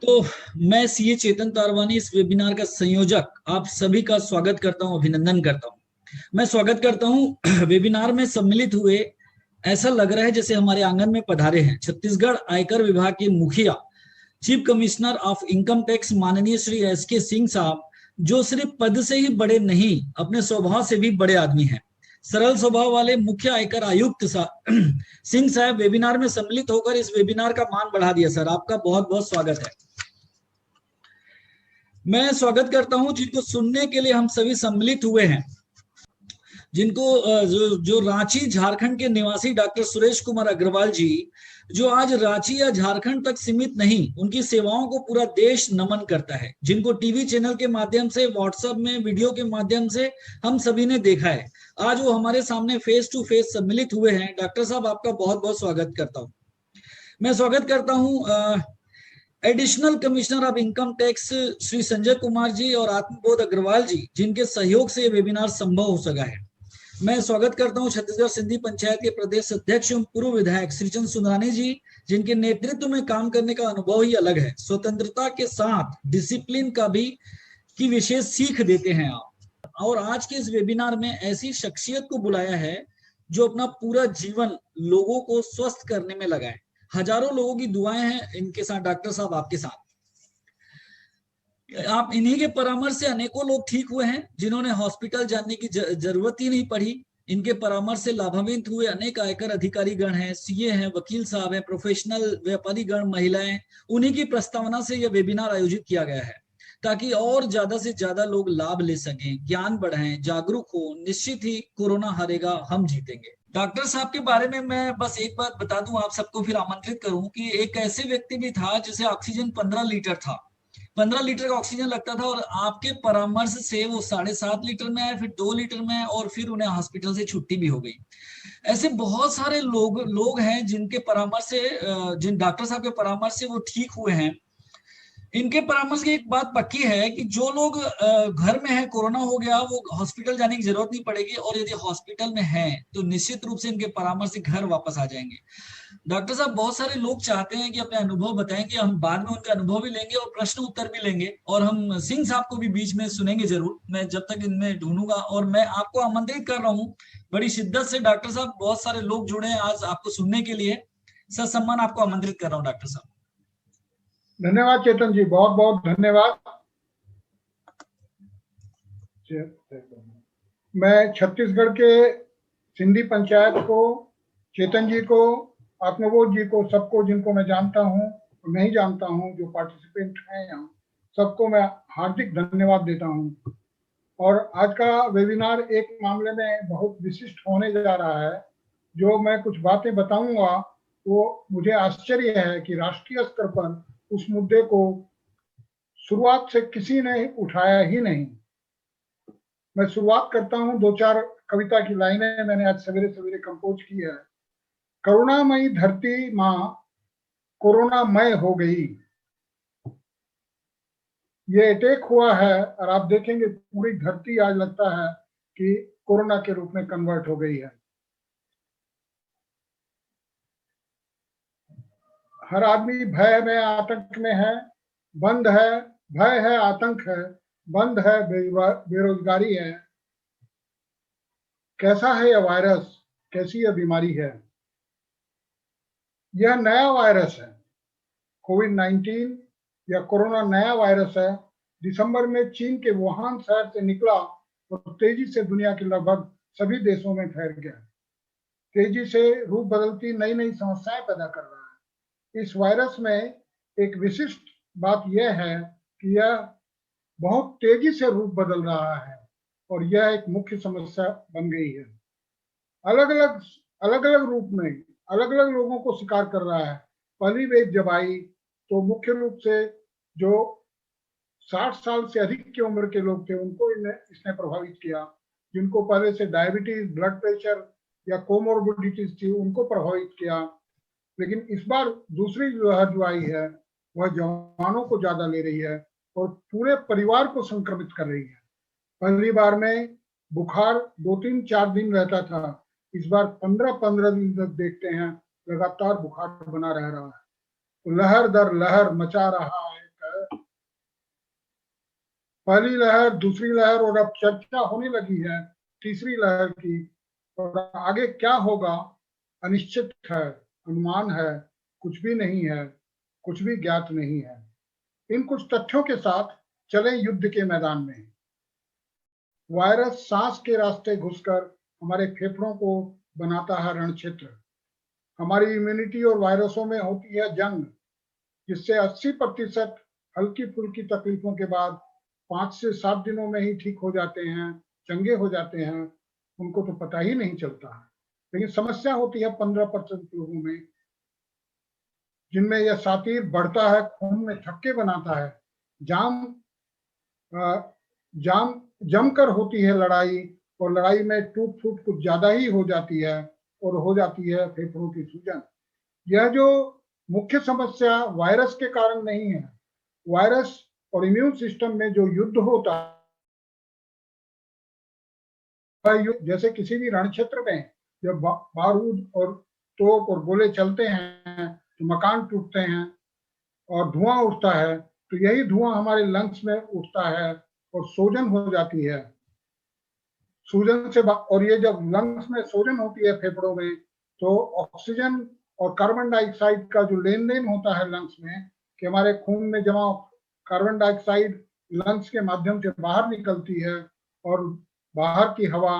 तो मैं सीए चेतन तारवानी इस वेबिनार का संयोजक आप सभी का स्वागत करता हूं, अभिनंदन करता हूं। मैं स्वागत करता हूं वेबिनार में सम्मिलित हुए। ऐसा लग रहा है जैसे हमारे आंगन में पधारे हैं छत्तीसगढ़ आयकर विभाग के मुखिया, chief commissioner of income tax माननीय श्री एसके सिंह साहब, जो सिर्फ पद से ही बड़े नहीं अपने स्वभाव से भी बड़े आदमी हैं। सरल स्वभाव वाले मुख्य आयकर आयुक्त सिंह साहब वेबिनार में सम्मिलित होकर इस वेबिनार का मान बढ़ा दिया। सर, आपका बहुत बहुत स्वागत है। मैं स्वागत करता हूं जिनको सुनने के लिए हम सभी सम्मिलित हुए हैं, जिनको जो रांची झारखंड के निवासी डॉक्टर सुरेश कुमार अग्रवाल जी, जो आज रांची या झारखंड तक सीमित नहीं, उनकी सेवाओं को पूरा देश नमन करता है, जिनको टीवी चैनल के माध्यम से, व्हाट्सएप में वीडियो के माध्यम से हम सभी ने देखा है। आज वो हमारे सामने फेस टू फेस सम्मिलित हुए हैं। डॉक्टर साहब, आपका बहुत बहुत स्वागत करता हूँ। मैं स्वागत करता हूँ additional commissioner of income tax Shri Sanjay Kumar ji और आत्मबोध अग्रवाल जी, जिनके सहयोग से ये वेबिनार संभव हो सका है। मैं स्वागत करता हूं छत्तीसगढ़ सिंधी पंचायत के प्रदेश अध्यक्ष एवं पूर्व विधायक श्रीचंद सुंदरानी जी, जिनके नेतृत्व में काम करने का अनुभव ही अलग है। स्वतंत्रता के साथ डिसिप्लिन का भी की विशेष सीख देते हैं आप। और आज के इस वेबिनार में ऐसी शख्सियत को बुलाया है जो अपना पूरा जीवन लोगों को स्वस्थ करने में लगाए। हजारों लोगों की दुआएं हैं इनके साथ। डॉक्टर साहब, आपके साथ आप इन्हीं के परामर्श से अनेकों लोग ठीक हुए हैं, जिन्होंने हॉस्पिटल जाने की जरूरत ही नहीं पड़ी। इनके परामर्श से लाभान्वित हुए अनेक आयकर अधिकारी गण हैं, सीए हैं, वकील साहब हैं, प्रोफेशनल व्यापारी गण, महिलाएं। उन्हीं की प्रस्तावना से यह वेबिनार आयोजित किया गया है ताकि और ज्यादा से ज्यादा लोग लाभ ले सकें, ज्ञान बढ़ाएं, जागरूक हो। निश्चित ही कोरोना हारेगा, हम जीतेंगे। डॉक्टर साहब के बारे में मैं बस एक बात बता दूं आप सबको, फिर आमंत्रित करूं कि एक ऐसे व्यक्ति भी था जिसे ऑक्सीजन 15 लीटर था, 15 लीटर का ऑक्सीजन लगता था, और आपके परामर्श से वो 7.5 लीटर में आए, फिर 2 लीटर में आए, और फिर उन्हें हॉस्पिटल से छुट्टी भी हो गई। ऐसे बहुत सारे लोग हैं जिनके परामर्श से, जिन डॉक्टर साहब के परामर्श से वो ठीक हुए हैं। इनके परामर्श की एक बात पक्की है कि जो लोग घर में है, कोरोना हो गया, वो हॉस्पिटल जाने की जरूरत नहीं पड़ेगी, और यदि हॉस्पिटल में है तो निश्चित रूप से इनके परामर्श से घर वापस आ जाएंगे। डॉक्टर साहब, बहुत सारे लोग चाहते हैं कि अपने अनुभव बताएंगे, हम बाद में उनका अनुभव भी लेंगे और प्रश्न उत्तर भी लेंगे, और हम सिंह साहब को भी बीच में सुनेंगे जरूर, मैं जब तक इनमें ढूंढूंगा। और मैं आपको आमंत्रित कर रहा हूँ बड़ी शिद्दत से। डॉक्टर साहब, बहुत सारे लोग जुड़े हैं आज आपको सुनने के लिए। ससम्मान आपको आमंत्रित कर रहा हूँ डॉक्टर साहब। धन्यवाद चेतन जी, बहुत बहुत धन्यवाद। मैं छत्तीसगढ़ के सिंधी पंचायत को, चेतन जी को, आत्मबोध जी को, सबको जिनको मैं जानता हूं और नहीं जानता हूं, जो पार्टिसिपेंट हैं यहाँ, सबको मैं हार्दिक धन्यवाद देता हूं। और आज का वेबिनार एक मामले में बहुत विशिष्ट होने जा रहा है। जो मैं कुछ बातें बताऊंगा वो मुझे आश्चर्य है कि राष्ट्रीय स्तर पर उस मुद्दे को शुरुआत से किसी ने उठाया ही नहीं। मैं शुरुआत करता हूं, 2-4 कविता की लाइनें मैंने आज सवेरे सवेरे कंपोज की है। करुणामयी धरती माँ कोरोनामय हो गई। ये अटैक हुआ है और आप देखेंगे पूरी धरती आज लगता है कि कोरोना के रूप में कन्वर्ट हो गई है। हर आदमी भय में, आतंक में है। बंद है, भय है, आतंक है, बंद है, बेरोजगारी है। कैसा है यह वायरस, कैसी यह बीमारी है? यह नया वायरस है, कोविड-19 या कोरोना नया वायरस है। दिसंबर में चीन के वुहान शहर से निकला और तेजी से दुनिया के लगभग सभी देशों में फैल गया। तेजी से रूप बदलती नई नई समस्याएं पैदा कर रहा है। इस वायरस में एक विशिष्ट बात यह है कि यह बहुत तेजी से रूप बदल रहा है और यह एक मुख्य समस्या बन गई है। अलग अलग रूप में अलग अलग लोगों को शिकार कर रहा है। पहली वेव जब आई तो मुख्य रूप से जो 60 साल से अधिक की उम्र के लोग थे उनको इसने प्रभावित किया। जिनको पहले से डायबिटीज, ब्लड प्रेशर या कोमोर्बिडिटीज थी उनको प्रभावित किया। लेकिन इस बार दूसरी लहर जो आई है वह जवानों को ज्यादा ले रही है और पूरे परिवार को संक्रमित कर रही है। पहली बार में बुखार 2-3-4 दिन रहता था, इस बार 15-15 दिन तक देखते हैं लगातार बुखार बना रह रहा है। तो लहर दर लहर मचा रहा है पहली लहर, दूसरी लहर और अब चर्चा होने लगी है तीसरी लहर की। और आगे क्या होगा अनिश्चित है, अनुमान है, कुछ भी नहीं है, कुछ भी ज्ञात नहीं है। इन कुछ तथ्यों के साथ चलें युद्ध के मैदान में। वायरस सांस के रास्ते घुसकर हमारे फेफड़ों को बनाता है रण क्षेत्र। हमारी इम्यूनिटी और वायरसों में होती है जंग, जिससे 80% हल्की फुल्की तकलीफों के बाद 5 से 7 दिनों में ही ठीक हो जाते हैं, चंगे हो जाते हैं। उनको तो पता ही नहीं चलता है। लेकिन समस्या होती है 15% लोगों में, जिनमें यह सातिर बढ़ता है, खून में थक्के बनाता है। जाम जाम जमकर होती है लड़ाई, और लड़ाई में टूट फूट कुछ ज्यादा ही हो जाती है, और हो जाती है फेफड़ों की सूजन। यह जो मुख्य समस्या वायरस के कारण नहीं है, वायरस और इम्यून सिस्टम में जो युद्ध होता है, जैसे किसी भी रण क्षेत्र में जब बारूद और तोप और गोले चलते हैं तो मकान टूटते हैं और धुआं उठता है, तो यही धुआं हमारे लंग्स में उठता है और सूजन हो जाती है। सूजन से और ये जब लंग्स में सूजन होती है फेफड़ों में, तो ऑक्सीजन और कार्बन डाइऑक्साइड का जो लेन देन होता है लंग्स में, कि हमारे खून में जमा कार्बन डाइऑक्साइड लंग्स के माध्यम से बाहर निकलती है और बाहर की हवा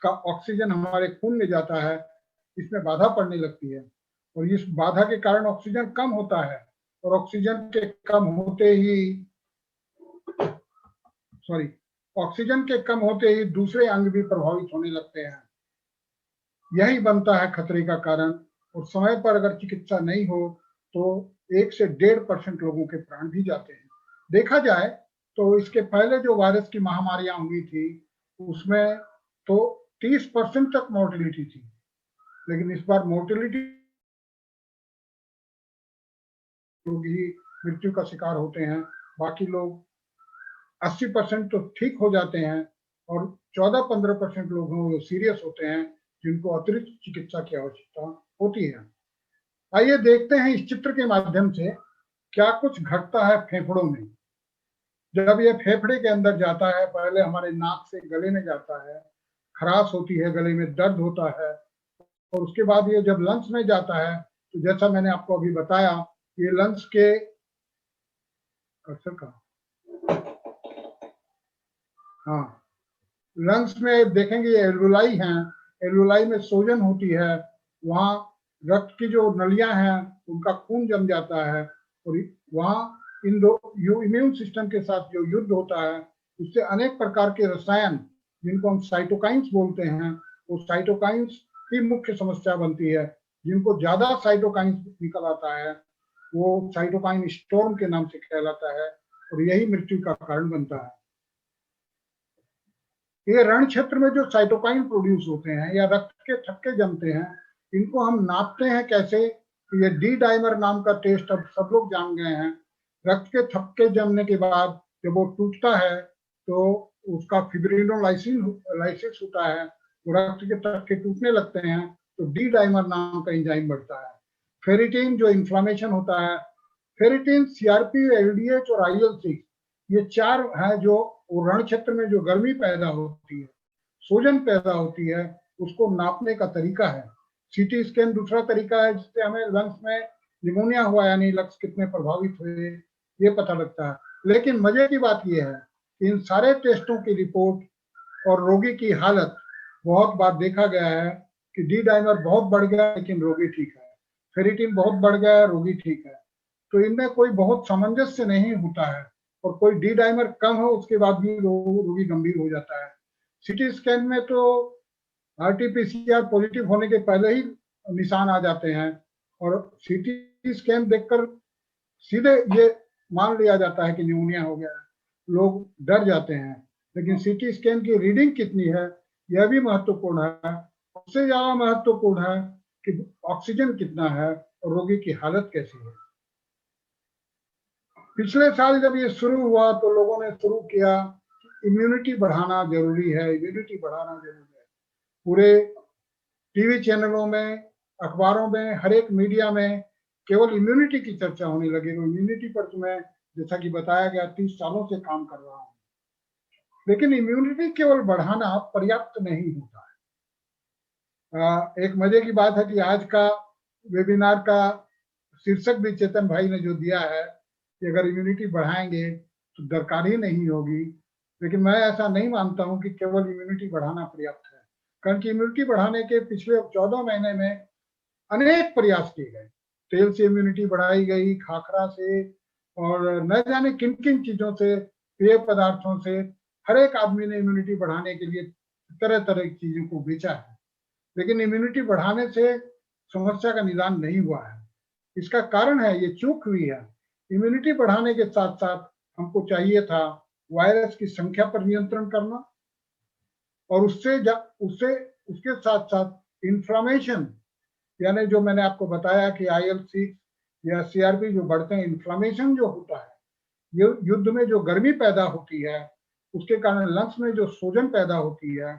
का ऑक्सीजन हमारे खून में जाता है, इसमें बाधा पड़ने लगती है। और इस बाधा के कारण ऑक्सीजन कम होता है, और ऑक्सीजन के कम होते ही ऑक्सीजन के कम होते ही दूसरे अंग भी प्रभावित होने लगते हैं। यही बनता है खतरे का कारण। और समय पर अगर चिकित्सा नहीं हो तो 1 से 1.5% लोगों के प्राण भी जाते हैं। देखा जाए तो इसके पहले जो वायरस की महामारियां हुई थी, उसमें तो 30% तक मोर्टेलिटी थी, लेकिन इस बार मोर्टेलिटी लोग ही मृत्यु का शिकार होते हैं। बाकी लोग 80% तो ठीक हो जाते हैं, और 14-15% लोग हैं वो सीरियस होते हैं, जिनको अतिरिक्त चिकित्सा की आवश्यकता होती है। आइए देखते हैं इस चित्र के माध्यम से क्या कुछ घटता है फेफड़ों में। जब ये फेफड़े के अंदर जाता है, पहले हमारे नाक से गले में जाता है, खराश होती है, गले में दर्द होता है, और उसके बाद ये जब लंग्स में जाता है, तो जैसा मैंने आपको अभी बताया, ये लंग्स के लंग्स में देखेंगे एल्वुलाई हैं, एल्वुलाई में सूजन होती है, वहाँ रक्त की जो नलियां हैं उनका खून जम जाता है, और वहाँ इन दो इम्यून सिस्टम के साथ जो युद्ध होता है, उससे अनेक प्रकार के रसायन, जिनको हम साइटोकाइंस बोलते हैं, वो साइटोकाइंस ही मुख्य समस्या बनती है। जिनको ज्यादा साइटोकाइंस निकल आता है वो साइटोकाइन स्टॉर्म के नाम से कहलाता है, और यही मृत्यु का कारण बनता है। ये रण क्षेत्र में जो साइटोकाइन प्रोड्यूस होते हैं या रक्त के थक्के जमते हैं, इनको हम नापते हैं कैसे? ये डी डाइमर नाम का टेस्ट अब सब लोग जान गए हैं। रक्त के थक्के जमने के बाद जब वो टूटता है तो उसका फिब्रिनोलाइसिस होता है, रक्त के थक्के टूटने लगते हैं, तो डी डाइमर नाम का एंजाइम बढ़ता है। फेरिटीन जो इन्फ्लामेशन होता है, फेरिटीन, सीआरपी, एलडीएच और IL-6, ये 4 हैं जो रण क्षेत्र में जो गर्मी पैदा होती है, सूजन पैदा होती है, उसको नापने का तरीका है। सीटी स्कैन दूसरा तरीका है, जिससे हमें लंग्स में निमोनिया हुआ यानी लंग्स कितने प्रभावित हुए ये पता लगता है। लेकिन मजे की बात यह है कि इन सारे टेस्टों की रिपोर्ट और रोगी की हालत, बहुत बार देखा गया है कि डी डाइमर बहुत बढ़ गया लेकिन रोगी ठीक है, फेरिटीन बहुत बढ़ गया है, रोगी ठीक है। तो इनमें कोई बहुत सामंजस्य नहीं होता है, और कोई डी डाइमर कम हो उसके बाद भी रोगी गंभीर हो जाता है। सिटी स्कैन में तो RT-PCR पॉजिटिव होने के पहले ही निशान आ जाते हैं, और सिटी स्कैन देखकर सीधे ये मान लिया जाता है कि निमोनिया हो गया है, लोग डर जाते हैं। लेकिन सिटी स्कैन की रीडिंग कितनी है यह भी महत्वपूर्ण है। उससे ज्यादा महत्वपूर्ण है कि ऑक्सीजन कितना है और रोगी की हालत कैसी है। पिछले साल जब ये शुरू हुआ तो लोगों ने शुरू किया इम्यूनिटी बढ़ाना जरूरी है, इम्यूनिटी बढ़ाना जरूरी है। पूरे टीवी चैनलों में, अखबारों में, हर एक मीडिया में केवल इम्यूनिटी की चर्चा होने लगी। इम्यूनिटी पर तुम्हें जैसा कि बताया गया 30 सालों से काम कर रहा हूँ। लेकिन इम्यूनिटी केवल बढ़ाना पर्याप्त नहीं होता है। एक मजे की बात है कि आज का वेबिनार का शीर्षक भी चेतन भाई ने जो दिया है कि अगर इम्यूनिटी बढ़ाएंगे तो दरकार ही नहीं होगी, लेकिन मैं ऐसा नहीं मानता हूं कि केवल इम्यूनिटी बढ़ाना पर्याप्त है, कारण कि इम्यूनिटी बढ़ाने के पिछले 14 महीने में अनेक प्रयास किए गए। तेल से इम्यूनिटी बढ़ाई गई, खाखरा से, और न जाने किन किन चीजों से, पेय पदार्थों से, हर एक आदमी ने इम्यूनिटी बढ़ाने के लिए तरह तरह की चीजों को बेचा है, लेकिन इम्यूनिटी बढ़ाने से समस्या का निदान नहीं हुआ है। इसका कारण है, ये चूक हुई है। इम्यूनिटी बढ़ाने के साथ साथ हमको चाहिए था वायरस की संख्या पर नियंत्रण करना, और उसके साथ साथ इन्फ्लामेशन, यानी जो मैंने आपको बताया कि IL-6 या CRP जो बढ़ते हैं, इन्फ्लामेशन जो होता है, ये युद्ध में जो गर्मी पैदा होती है उसके कारण लंग्स में जो सूजन पैदा होती है,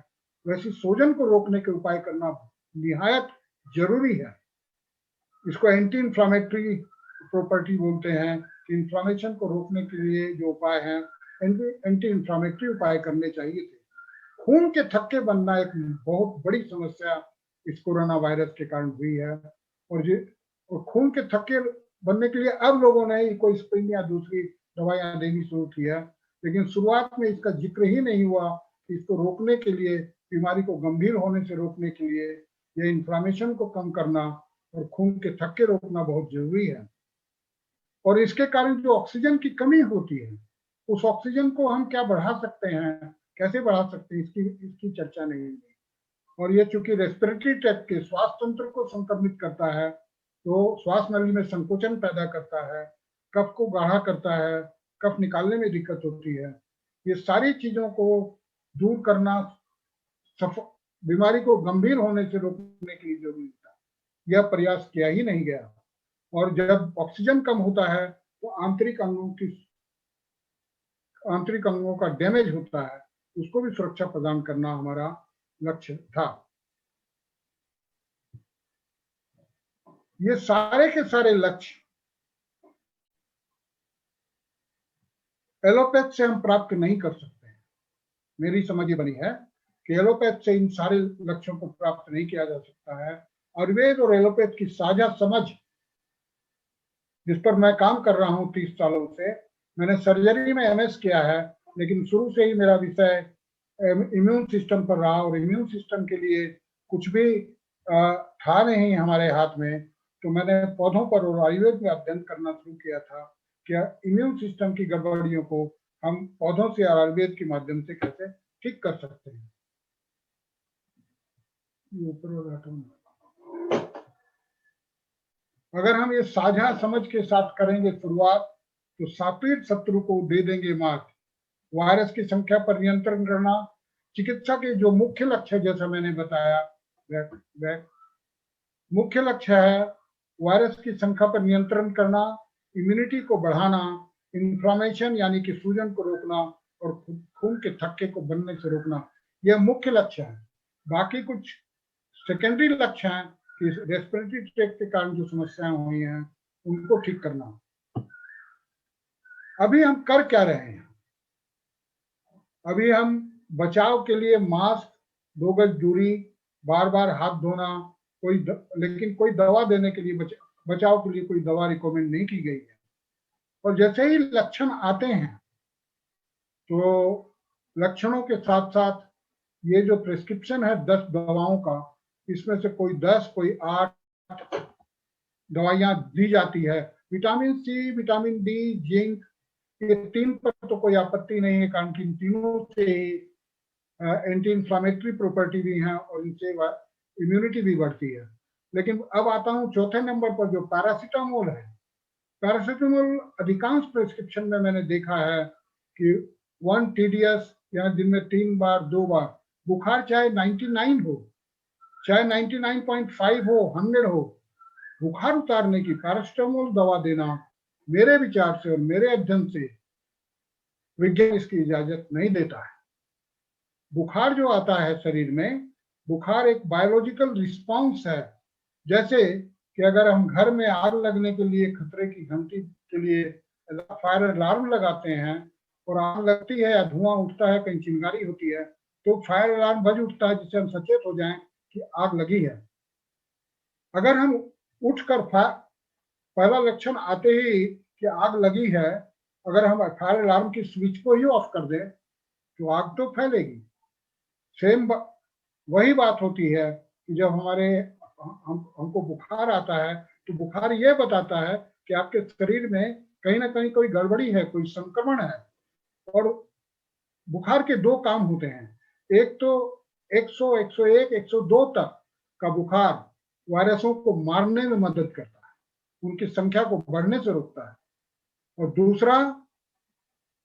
वैसी सूजन को रोकने के उपाय करना निहायत जरूरी है। इसको एंटी इन्फ्लामेटरी प्रॉपर्टी बोलते हैं कि इन्फ्लामेशन को रोकने के लिए जो उपाय हैं, एंटी इन्फ्लामेटरी उपाय करने चाहिए थे। खून के थक्के बनना एक बहुत बड़ी समस्या इस कोरोना वायरस के कारण हुई है, और खून के थक्के बनने के लिए अब लोगों ने कोई स्प्रिन या दूसरी दवाइयां देनी शुरू की है, लेकिन शुरुआत में इसका जिक्र ही नहीं हुआ कि इसको रोकने के लिए, बीमारी को गंभीर होने से रोकने के लिए, या इन्फ्लामेशन को कम करना और खून के थक्के रोकना बहुत जरूरी है। और इसके कारण जो ऑक्सीजन की कमी होती है, उस ऑक्सीजन को हम क्या बढ़ा सकते हैं, कैसे बढ़ा सकते हैं, इसकी चर्चा नहीं हुई। और ये चूंकि रेस्पिरेटरी ट्रैक्ट के श्वास तंत्र को संक्रमित करता है, तो श्वास नली में संकोचन पैदा करता है, कफ को गाढ़ा करता है, कफ निकालने में दिक्कत होती है। ये सारी चीजों को दूर करना, बीमारी को गंभीर होने से रोकने के लिए जरूरी था। यह प्रयास किया ही नहीं गया, और जब ऑक्सीजन कम होता है तो आंतरिक अंगों का डैमेज होता है, उसको भी सुरक्षा प्रदान करना हमारा लक्ष्य था। ये सारे के सारे लक्ष्य एलोपैथ से हम प्राप्त नहीं कर सकते हैं। मेरी समझ ये बनी है कि एलोपैथ से इन सारे लक्ष्यों को प्राप्त नहीं किया जा सकता है। आयुर्वेद और एलोपैथ की साझा समझ, जिस पर मैं काम कर रहा हूँ 30 सालों से, मैंने सर्जरी में MS किया है, लेकिन शुरू से ही मेरा विषय इम्यून सिस्टम पर रहा, और इम्यून सिस्टम के लिए कुछ भी था नहीं हमारे हाथ में, तो मैंने पौधों पर और आयुर्वेद में अध्ययन करना शुरू किया था कि इम्यून सिस्टम की गड़बड़ियों को हम पौधों से और आयुर्वेद के माध्यम से कैसे ठीक कर सकते हैं। अगर हम ये साझा समझ के साथ करेंगे शुरुआत, तो सापीर शत्रु को दे देंगे मात। वायरस की संख्या पर नियंत्रण करना चिकित्सा के जो मुख्य लक्ष्य, जैसा मैंने बताया, मुख्य लक्ष्य है वायरस की संख्या पर नियंत्रण करना, इम्यूनिटी को बढ़ाना, इन्फ्लामेशन यानी कि सूजन को रोकना, और खून के थक्के को बनने से रोकना। यह मुख्य लक्ष्य है। बाकी कुछ सेकेंडरी लक्ष्य हैं कि रेस्पिरेटरी ट्रैक्ट के कारण जो समस्याएं हुई हैं उनको ठीक करना। अभी हम कर क्या रहे हैं? अभी हम बचाव के लिए मास्क, 2 गज दूरी, बार बार हाथ धोना, लेकिन कोई दवा देने के लिए, बचाव के लिए कोई दवा रिकमेंड नहीं की गई है। और जैसे ही लक्षण आते हैं, तो लक्षणों के साथ साथ ये जो प्रिस्क्रिप्शन है 10 दवाओं का, इसमें से कोई 10, कोई 8 दवाइयां दी जाती है। Vitamin C, vitamin D, zinc, ये 3 पर तो कोई आपत्ति नहीं है, कारण कि इन तीनों से एंटी इन्फ्लामेटरी प्रॉपर्टी भी है और इनसे इम्यूनिटी भी बढ़ती है। लेकिन अब आता हूँ चौथे नंबर पर, जो पैरासीटामोल है। पैरासीटामोल अधिकांश प्रिस्क्रिप्शन में मैंने देखा है कि 1 TDS, यानी दिन में 3 बार 2 बार, बुखार चाहे 99 हो, चाहे 99.5 हो, 100 हो, बुखार उतारने की पैरासीटामोल दवा देना मेरे विचार से और मेरे अध्ययन से विज्ञान इसकी इजाजत नहीं देता है। बुखार जो आता है शरीर में, बुखार एक बायोलॉजिकल रिस्पांस है। जैसे कि अगर हम घर में आग लगने के लिए खतरे की घंटी के लिए फायर अलार्म लगाते हैं, और आग लगती है या धुआं उठता है, कहीं चिंगारी होती है, तो फायर अलार्म बज उठता है, जिससे हम सचेत हो जाएं कि आग लगी है। अगर हम उठकर पहला लक्षण आते ही कि आग लगी है, अगर हम फायर अलार्म की स्विच को ही ऑफ कर दें तो आग तो फैलेगी। सेम वही बात होती है कि जब हमको बुखार आता है तो बुखार ये बताता है कि आपके शरीर में कहीं ना कहीं कोई गड़बड़ी है, कोई संक्रमण है। और बुखार के दो काम होते हैं, एक तो 100, 101, 102 तक का बुखार वायरसों को मारने में मदद करता है, उनकी संख्या को बढ़ने से रोकता है। और दूसरा,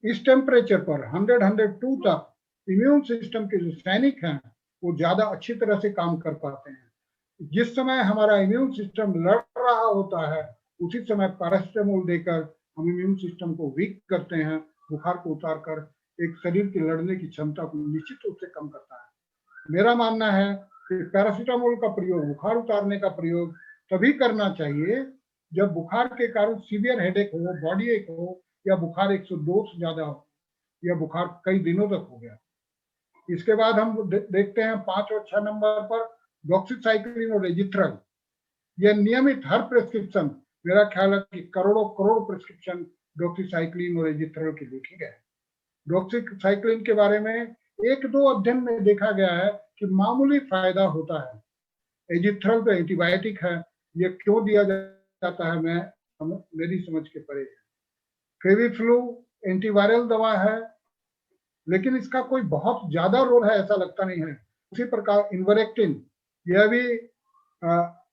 इस टेम्परेचर पर 100, 102 तक इम्यून सिस्टम के जो सैनिक हैं वो ज्यादा अच्छी तरह से काम कर पाते हैं। जिस समय हमारा इम्यून सिस्टम लड़ रहा होता है, उसी समय पैरासिटामोल देकर हम इम्यून सिस्टम को वीक करते हैं, बुखार को उतार कर एक शरीर की लड़ने की क्षमता को निश्चित रूप से कम करता है। मेरा मानना है कि पैरासिटामोल का प्रयोग, बुखार उतारने का प्रयोग तभी करना चाहिए जब बुखार के कारण सीवियर हेडेक हो, बॉडी एक हो, या बुखार 102 से ज्यादा हो, या बुखार कई दिनों तक हो गया। इसके बाद हम देखते हैं 5 और 6 नंबर पर डॉक्सीसाइक्लिन और एजिथ्रल। यह नियमित हर प्रेस्क्रिप्शन, मेरा ख्याल है कि करोड़ों करोड़ प्रेस्क्रिप्शन डॉक्सीसाइक्लिन और एजिथ्रल के लिखे गए। डॉक्सीसाइक्लिन के बारे में 1-2 अध्ययन में देखा गया है कि मामूली फायदा होता है। एजिथ्रल तो एंटीबायोटिक है, यह क्यों दिया जाता है मेरी समझ के परे है। फेविफ्लू एंटीवायरल दवा है, लेकिन इसका कोई बहुत ज्यादा रोल है ऐसा लगता नहीं है। उसी प्रकार इन्वरेक्टिन, यह भी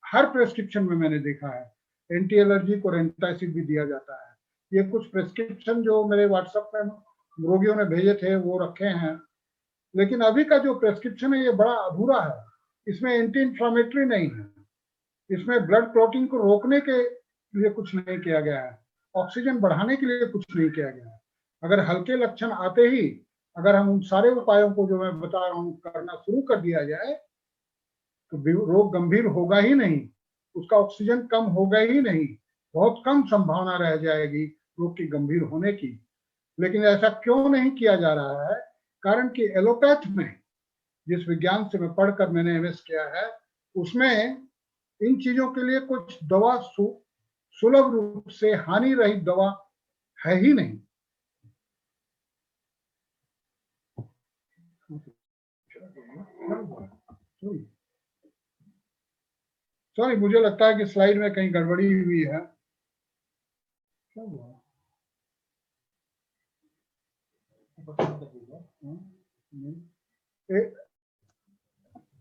हर प्रेस्क्रिप्शन में मैंने देखा है। एंटी एलर्जिक और एंटासिड भी दिया जाता है। ये कुछ प्रेस्क्रिप्शन जो मेरे व्हाट्सएप में रोगियों ने भेजे थे वो रखे हैं, लेकिन अभी का जो प्रेस्क्रिप्शन है ये बड़ा अधूरा है। इसमें एंटी इंफ्लामेटरी नहीं है, इसमें ब्लड क्लॉटिंग को रोकने के लिए कुछ नहीं किया गया है, ऑक्सीजन बढ़ाने के लिए कुछ नहीं किया गया है। अगर हल्के लक्षण आते ही अगर हम उन सारे उपायों को जो मैं बता रहा हूँ करना शुरू कर दिया जाए तो रोग गंभीर होगा ही नहीं, उसका ऑक्सीजन कम होगा ही नहीं, बहुत कम संभावना रह जाएगी रोग की गंभीर होने की। लेकिन ऐसा क्यों नहीं किया जा रहा है? कारण कि एलोपैथ में, जिस विज्ञान से मैं पढ़कर मैंने एमएस किया है, उसमें इन चीजों के लिए कुछ दवा सुलभ रूप से हानि रहित दवा है ही नहीं। सॉरी, मुझे लगता है कि स्लाइड में कहीं गड़बड़ी हुई है। क्या हुआ?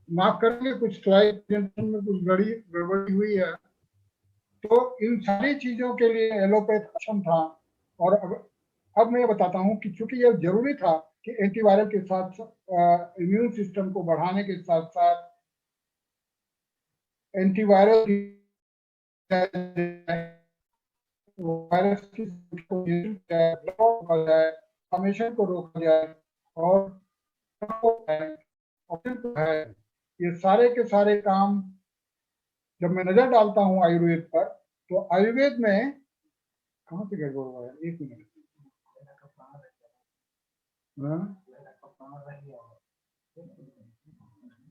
माफ करेंगे, कुछ स्लाइड में कुछ गड़बड़ी हुई है। तो इन सारी चीजों के लिए एलोपैथ सक्षम था। और अब मैं बताता हूं कि चूंकि यह जरूरी था कि एंटीवायरल के साथ इम्यून सिस्टम को बढ़ाने के साथ साथ एंटीवायरल वायरस की फॉर्मेशन को रोका जाए और है। ये सारे के सारे काम जब मैं नजर डालता हूं आयुर्वेद पर, तो आयुर्वेद में कहां से गड़बड़ हुआ है? एक मिनट।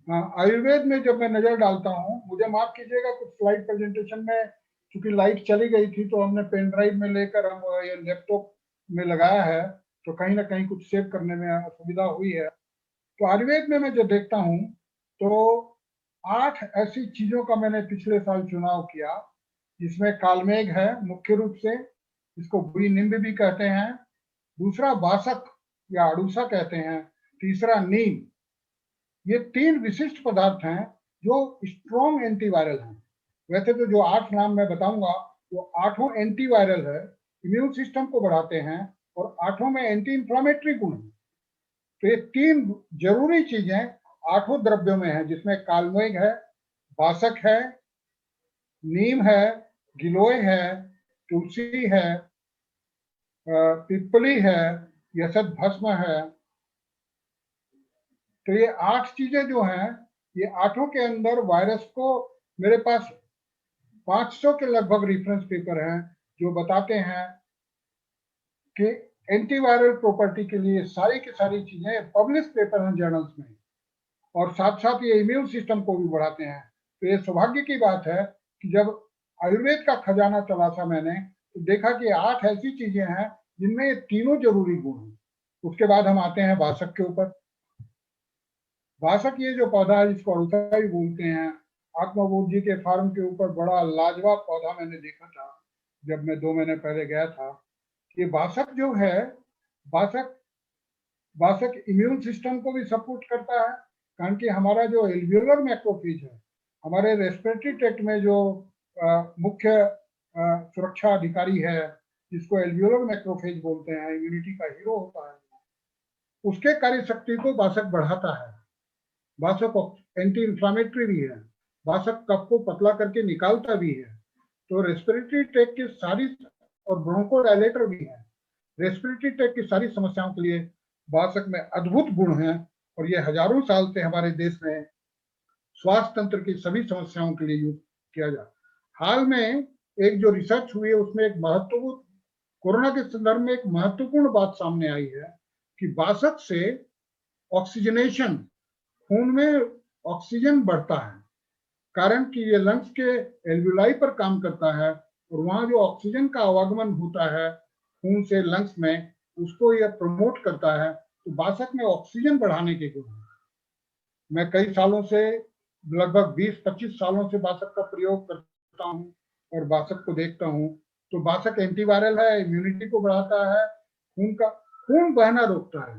हाँ, आयुर्वेद में जब मैं नजर डालता हूँ, मुझे माफ कीजिएगा, कुछ स्लाइड प्रेजेंटेशन में चूंकि लाइट चली गई थी तो हमने पेन ड्राइव में लेकर हम ये लैपटॉप में लगाया है, तो कहीं ना कहीं कुछ सेव करने में असुविधा हुई है। तो आयुर्वेद में मैं जब देखता हूँ तो 8 ऐसी चीजों का मैंने पिछले साल चुनाव किया, जिसमें कालमेघ है मुख्य रूप से, इसको बुरी नींद भी कहते हैं। दूसरा बासक या अड़ूसा कहते हैं। तीसरा नीम। ये 3 विशिष्ट पदार्थ हैं जो स्ट्रॉन्ग एंटीवायरल हैं। वैसे तो जो 8 नाम मैं बताऊंगा वो 8 एंटीवायरल है, इम्यून सिस्टम को बढ़ाते हैं और 8 में एंटी इंफ्लामेटरी गुण है। तो ये 3 जरूरी चीजें 8 द्रव्यों में है, जिसमें कालमेघ है, बासक है, नीम है, गिलोय है, तुलसी है, पिपली है, यसत भस्म है। तो ये 8 चीजें जो हैं, ये 8 के अंदर वायरस को, मेरे पास 500 के लगभग रेफरेंस पेपर हैं जो बताते हैं कि एंटीवायरल प्रॉपर्टी के लिए सारी की सारी चीजें पब्लिश पेपर हैं जर्नल्स में, और साथ साथ ये इम्यून सिस्टम को भी बढ़ाते हैं। तो ये सौभाग्य की बात है कि जब आयुर्वेद का खजाना तलाशा मैंने तो देखा कि 8 ऐसी चीजें हैं जिनमें ये तीनों जरूरी गुण हैं। उसके बाद हम आते हैं वासक के ऊपर। वासक ये जो पौधा है जिसको अड़ुसा भी बोलते हैं, आत्माबोध जी के फार्म के ऊपर बड़ा लाजवाब पौधा मैंने देखा था जब मैं 2 महीने पहले गया था। ये वासक जो है, वासक वासक इम्यून सिस्टम को भी सपोर्ट करता है, कारण कि हमारा जो एल्वियोलर मैक्रोफेज है, हमारे रेस्पिरेटरी ट्रैक्ट में जो मुख्य सुरक्षा अधिकारी है जिसको एल्वियोलर मैक्रोफेज बोलते हैं, इम्यूनिटी का हीरो होता है, उसके कार्य शक्ति को वासक बढ़ाता है। वासक एंटी इंफ्लामेटरी भी है, वासक कफ को पतला करके निकालता भी है। तो रेस्पिरेटरी ट्रैक्ट की सारी, और ब्रोंकोडायलेटर भी है, रेस्पिरेटरी ट्रैक्ट की सारी समस्याओं के लिए वासक में अद्भुत गुण हैं, और ये हजारों साल से हमारे देश में स्वास्थ्य तंत्र की सभी समस्याओं के लिए यूज किया जा। हाल में एक जो रिसर्च हुई है उसमें एक महत्वपूर्ण, कोरोना के संदर्भ में एक महत्वपूर्ण बात सामने आई है कि वासक से ऑक्सीजनेशन, खून में ऑक्सीजन बढ़ता है, कारण कि ये लंग्स के एल्वियोलाई पर काम करता है, और वहां जो ऑक्सीजन का आवागमन होता है खून से लंग्स में, उसको यह प्रमोट करता है। तो वासक में ऑक्सीजन बढ़ाने के गुण हैं। मैं कई सालों से, लगभग 20-25 सालों से वासक का प्रयोग करता हूँ और वासक को देखता हूँ। तो वासक एंटीवायरल है, इम्यूनिटी को बढ़ाता है, खून बहना रोकता है,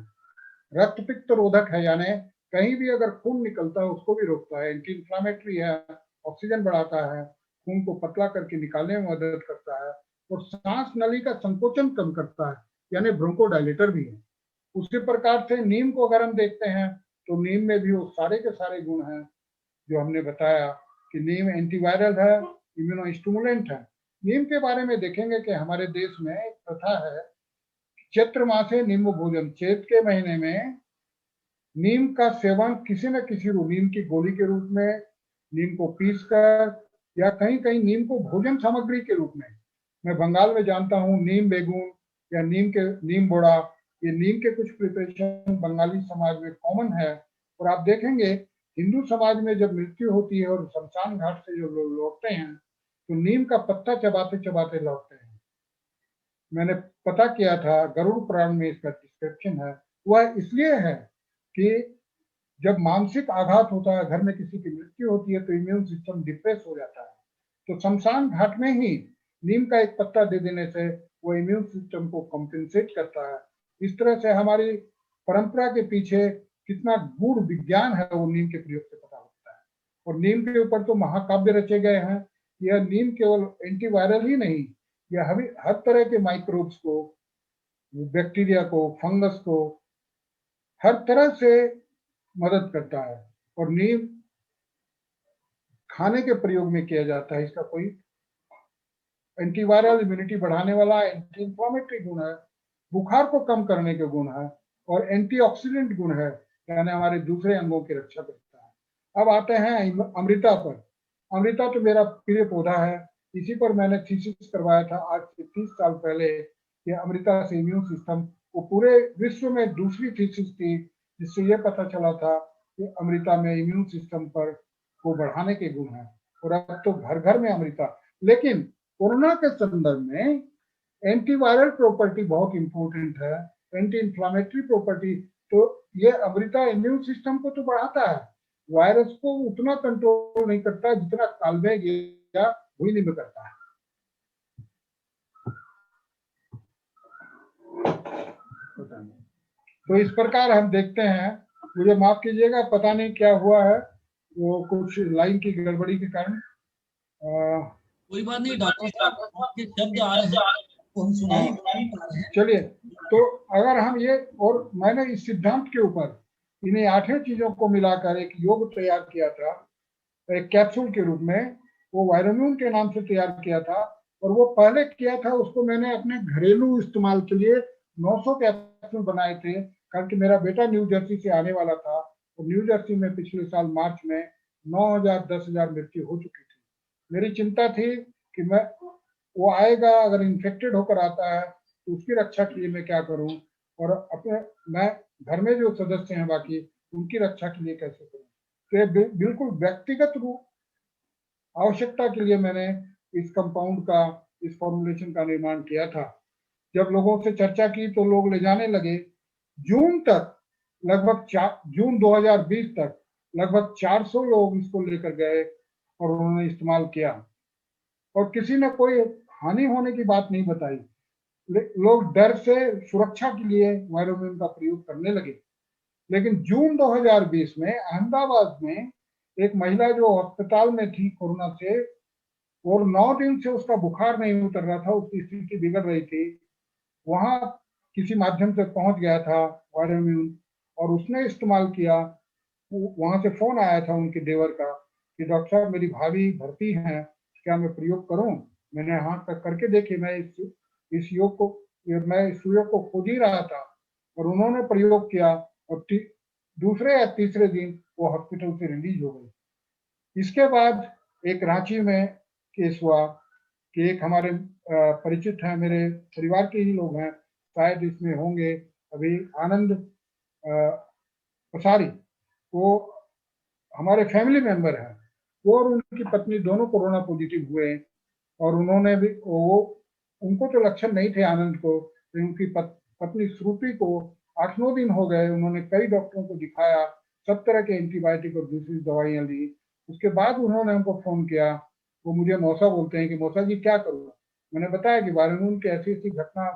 रक्त पित्त रोधक है, यानी कहीं भी अगर खून निकलता है उसको भी रोकता है, एंटी इंफ्लामेटरी है, ऑक्सीजन बढ़ाता है, खून को पतला करके निकालने में मदद करता है, और सांस नली का संकोचन कम करता है, यानी ब्रोंकोडायलेटर भी है। उसी प्रकार से नीम को अगर हम देखते हैं तो नीम में भी वो सारे के सारे गुण हैं जो हमने बताया कि नीम एंटीवायरल है, इम्यूनो स्टिमुलेंट है। नीम के बारे में देखेंगे कि हमारे देश में एक प्रथा है, चैत्र मासे नींबू भोजन, चैत के महीने में नीम का सेवन किसी न किसी रूप, नीम की गोली के रूप में, नीम को पीसकर, या कहीं कहीं नीम को भोजन सामग्री के रूप में। मैं बंगाल में जानता हूँ नीम बेगून या नीम बोड़ा, ये नीम के कुछ प्रिपरेशन बंगाली समाज में कॉमन है। और आप देखेंगे हिंदू समाज में जब मृत्यु होती है और शमशान घाट से जो लोग लौटते हैं तो नीम का पत्ता चबाते चबाते लौटते हैं। मैंने पता किया था, गरुड़ पुराण में इसका डिस्क्रिप्शन है। वह इसलिए है कि जब मानसिक आघात होता है, घर में किसी की मृत्यु होती है, तो इम्यून सिस्टम डिप्रेस हो जाता है, तो शमशान घाट में ही नीम का एक पत्ता दे देने से वो इम्यून सिस्टम को कॉम्पेंसेट करता है। इस तरह से हमारी परंपरा के पीछे कितना गूढ़ विज्ञान है वो नीम के प्रयोग से पता होता है। और नीम के ऊपर तो महाकाव्य रचे गए हैं। यह नीम केवल एंटीवायरल ही नहीं, यह हर तरह के माइक्रोब्स को, बैक्टीरिया को, फंगस को, हर तरह से मदद करता है। और नीम खाने के प्रयोग में किया जाता है। इसका कोई एंटीवायरल, इम्यूनिटी बढ़ाने वाला, एंटी इंफ्लामेटरी गुण है, बुखार को कम करने के गुण है, और एंटीऑक्सीडेंट गुण है, यानी हमारे दूसरे अंगों की रक्षा करता है। अब आते हैं अमृता पर। अमृता तो मेरा प्रिय पौधा है, इसी पर मैंने थीसिस करवाया था आज से 30 साल पहले कि अमृता से इम्यून सिस्टम, वो पूरे विश्व में दूसरी थीसिस थी जिससे ये पता चला था कि अमृता में इम्यून सिस्टम पर को बढ़ाने के गुण हैं। और अब तो घर घर में अमृता। लेकिन कोरोना के संदर्भ में एंटीवायरल प्रॉपर्टी बहुत इंपॉर्टेंट है, एंटी इंफ्लामेटरी प्रॉपर्टी। तो ये अमृता इम्यून सिस्टम को तो बढ़ाता है, वायरस को उतना कंट्रोल नहीं करता जितना कालबेग या भुइनिम करता है। तो इस प्रकार हम देखते हैं, मुझे माफ कीजिएगा, पता नहीं क्या हुआ है, वो कुछ लाइन की गड़बड़ी के कारण। कोई बात नहीं डॉक्टर साहब, आपके शब्द आ रहे हैं तो हम सुना ही पा रहे हैं। चलिए, तो अगर हम ये, और मैंने इस सिद्धांत के ऊपर इन्हें 8 चीजों को मिलाकर एक योग तैयार किया था, एक कैप्सूल के रूप में, वो वायरोम्यून के नाम से तैयार किया था। और वो पहले किया था, उसको मैंने अपने घरेलू इस्तेमाल के लिए 900 कैप्सूल बनाए थे, कारण कि मेरा बेटा न्यू जर्सी से आने वाला था, और न्यू जर्सी में पिछले साल मार्च में 9,000 10,000 मृत्यु हो चुकी थी। मेरी चिंता थी कि मैं, वो आएगा, अगर इन्फेक्टेड होकर आता है तो उसकी रक्षा के लिए मैं क्या करूं, और अपने मैं घर में जो सदस्य हैं बाकी उनकी रक्षा के लिए कैसे करूं। तो ये बिल्कुल व्यक्तिगत रूप आवश्यकता के लिए मैंने इस कंपाउंड का, इस फॉर्मुलेशन का निर्माण किया था। जब लोगों से चर्चा की तो लोग ले जाने लगे। जून तक जून 2020 तक लगभग 400 लोग इसको लेकर गए और उन्होंने इस्तेमाल किया, और किसी ने कोई हानि होने की बात नहीं बताई। लोग डर से सुरक्षा के लिए वायरोमिन का प्रयोग करने लगे। लेकिन जून 2020 में अहमदाबाद में एक महिला जो अस्पताल में थी कोरोना से, और 9 दिन से उसका बुखार नहीं उतर रहा था, उसकी स्थिति बिगड़ रही थी, वहां किसी माध्यम से पहुंच गया था वायरोम्यून और उसने इस्तेमाल किया। वहां से फोन आया था उनके देवर का कि डॉक्टर साहब मेरी भाभी भर्ती हैं, क्या मैं प्रयोग करूं। मैंने हाथ तक करके देखे, मैं इस सुयोग को खोज ही रहा था, और उन्होंने प्रयोग किया, और दूसरे या तीसरे दिन वो हॉस्पिटल से रिलीज हो गई। इसके बाद एक रांची में केस हुआ कि एक हमारे परिचित हैं, मेरे परिवार के ही लोग हैं, शायद इसमें होंगे अभी, आनंद पसारी, वो हमारे फैमिली मेंबर हैं। वो और उनकी पत्नी दोनों कोरोना पॉजिटिव हुए, और उन्होंने भी उनको तो लक्षण नहीं थे आनंद को, तो उनकी पत्नी श्रुति को 8-9 दिन हो गए, उन्होंने कई डॉक्टरों को दिखाया, सब तरह के एंटीबायोटिक और दूसरी दवाइयां ली। उसके बाद उन्होंने हमको फोन किया, वो मुझे मौसा बोलते हैं कि मौसा जी क्या करूँ। मैंने बताया कि वायरोमिन की ऐसी ऐसी घटना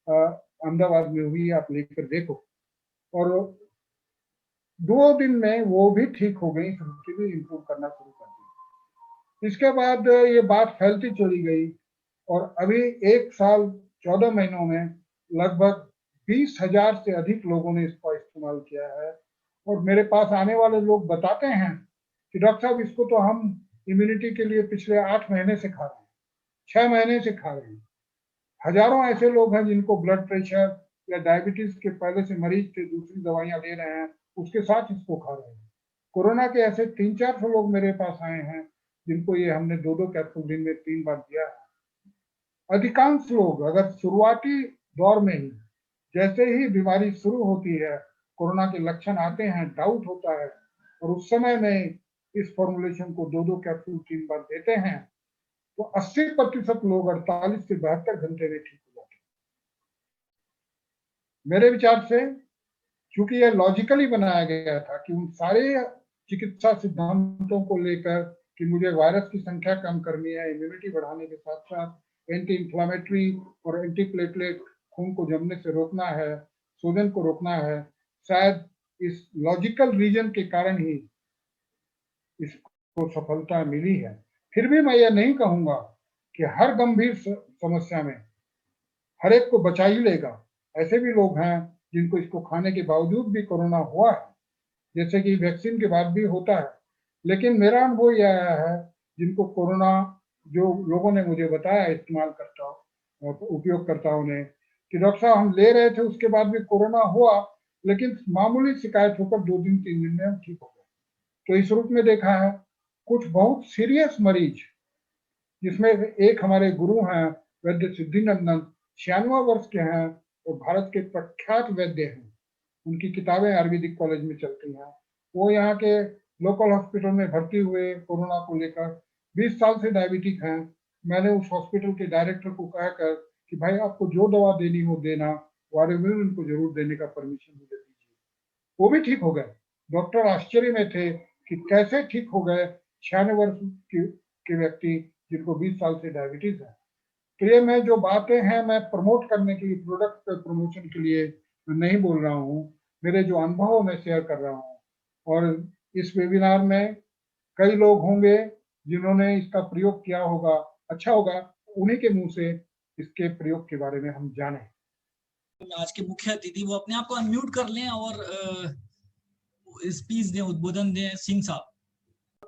अहमदाबाद में हुई, आप लेकर देखो। और 2 दिन में वो भी ठीक हो गई, श्रुति भी इम्प्रूव करना शुरू कर दी। इसके बाद ये बात फैलती चली गई, और अभी 1 साल 14 महीनों में लगभग 20,000 से अधिक लोगों ने इसका इस्तेमाल किया है। और मेरे पास आने वाले लोग बताते हैं कि डॉक्टर साहब इसको तो हम इम्यूनिटी के लिए पिछले 8 महीने से खा रहे हैं, 6 महीने से खा रहे हैं। हजारों ऐसे लोग हैं जिनको ब्लड प्रेशर या डायबिटीज के पहले से मरीज थे, दूसरी दवाइयां ले रहे हैं, उसके साथ इसको खा रहे हैं। कोरोना के ऐसे 300-400 लोग मेरे पास आए हैं जिनको ये हमने 2-2 कैप्सूल दिन में 3 बार दिया है। अधिकांश लोग अगर शुरुआती दौर में ही, जैसे ही बीमारी शुरू होती है, कोरोना के लक्षण आते हैं, डाउट होता है, और उस समय में इस फॉर्मुलेशन को 2-2 कैप्सूल 3 बार देते हैं, तो 80% लोग 48 से 72 घंटे में ठीक हो जाते हैं। मेरे विचार से, क्योंकि यह लॉजिकली बनाया गया था कि उन सारे चिकित्सा सिद्धांतों को लेकर कि मुझे वायरस की संख्या कम करनी है, इम्यूनिटी बढ़ाने के साथ साथ एंटी इंफ्लेमेटरी और एंटी प्लेटलेट खून को जमने से रोकना है, सूजन को रोकना है, शायद इस लॉजिकल रीजन के कारण ही इसको सफलता मिली है। फिर भी मैं यह नहीं कहूंगा कि हर गंभीर समस्या में हर एक को बचा ही लेगा। ऐसे भी लोग हैं जिनको इसको खाने के बावजूद भी कोरोना हुआ है, जैसे कि वैक्सीन के बाद भी होता है। लेकिन मेरा अनुभव यह आया है, जिनको कोरोना, जो लोगों ने मुझे बताया उपयोगकर्ताओं ने, कि डॉक्टर साहब हम ले रहे थे, उसके बाद भी कोरोना हुआ, लेकिन मामूली शिकायत होकर 2 दिन 3 दिन में हम ठीक हो गए। तो इस रूप में देखा है, कुछ बहुत सीरियस मरीज, जिसमें एक हमारे गुरु हैं वैद्य सिद्धिनंदन, 96 वर्ष के हैं और भारत के प्रख्यात वैद्य हैं। उनकी किताबें आयुर्वेदिक कॉलेज में चलती हैं। वो यहाँ के लोकल हॉस्पिटल में भर्ती हुए कोरोना को लेकर, 20 साल से डायबिटिक हैं। मैंने उस हॉस्पिटल के डायरेक्टर को कहकर कि भाई आपको जो दवा देनी हो देना, वायरोमिन उनको जरूर देने का परमिशन मुझे दीजिए। वो भी ठीक हो गए। डॉक्टर आश्चर्य में थे कि कैसे ठीक हो गए 96 वर्ष के व्यक्ति जिनको 20 साल से डायबिटीज है। तो ये मैं जो बातें हैं, मैं प्रमोट करने के लिए, प्रोडक्ट प्रमोशन के लिए नहीं बोल रहा हूँ, मेरे जो अनुभव मैं शेयर कर रहा हूँ। और इस वेबिनार में कई लोग होंगे जिन्होंने इसका प्रयोग किया होगा, अच्छा होगा उन्हीं के मुंह से इसके प्रयोग के बारे में हम जाने। आज के मुख्य अतिथि वो अपने आप को अनम्यूट कर लें और स्पीच दें, उद्बोधन दें। सिंह साहब,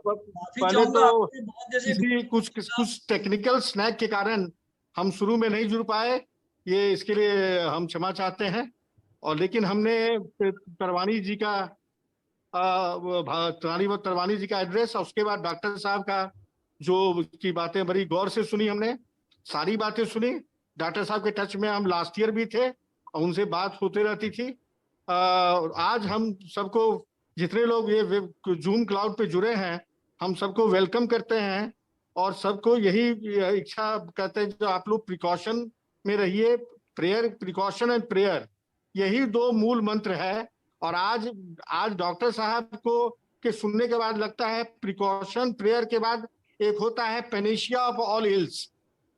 पहले तो कुछ टेक्निकल स्नैक के कारण हम शुरू में नहीं जुड़ पाए, ये इसके लिए हम क्षमा चाहते हैं। और लेकिन हमने तरवानी जी का तरवानी जी का एड्रेस और उसके बाद डॉक्टर साहब का जो की बातें बड़ी गौर से सुनी, हमने सारी बातें सुनी। डॉक्टर साहब के टच में हम लास्ट ईयर भी थे और उनसे बात होते रहती थी। आज हम सबको, जितने लोग ये जूम क्लाउड पे जुड़े हैं, हम सबको वेलकम करते हैं और सबको यही इच्छा करते हैं जो आप लोग प्रिकॉशन में रहिए। प्रेयर, प्रिकॉशन एंड प्रेयर, यही दो मूल मंत्र है। और आज डॉक्टर साहब को के सुनने के बाद लगता है प्रिकॉशन प्रेयर के बाद एक होता है पेनेशिया ऑफ ऑल इल्स।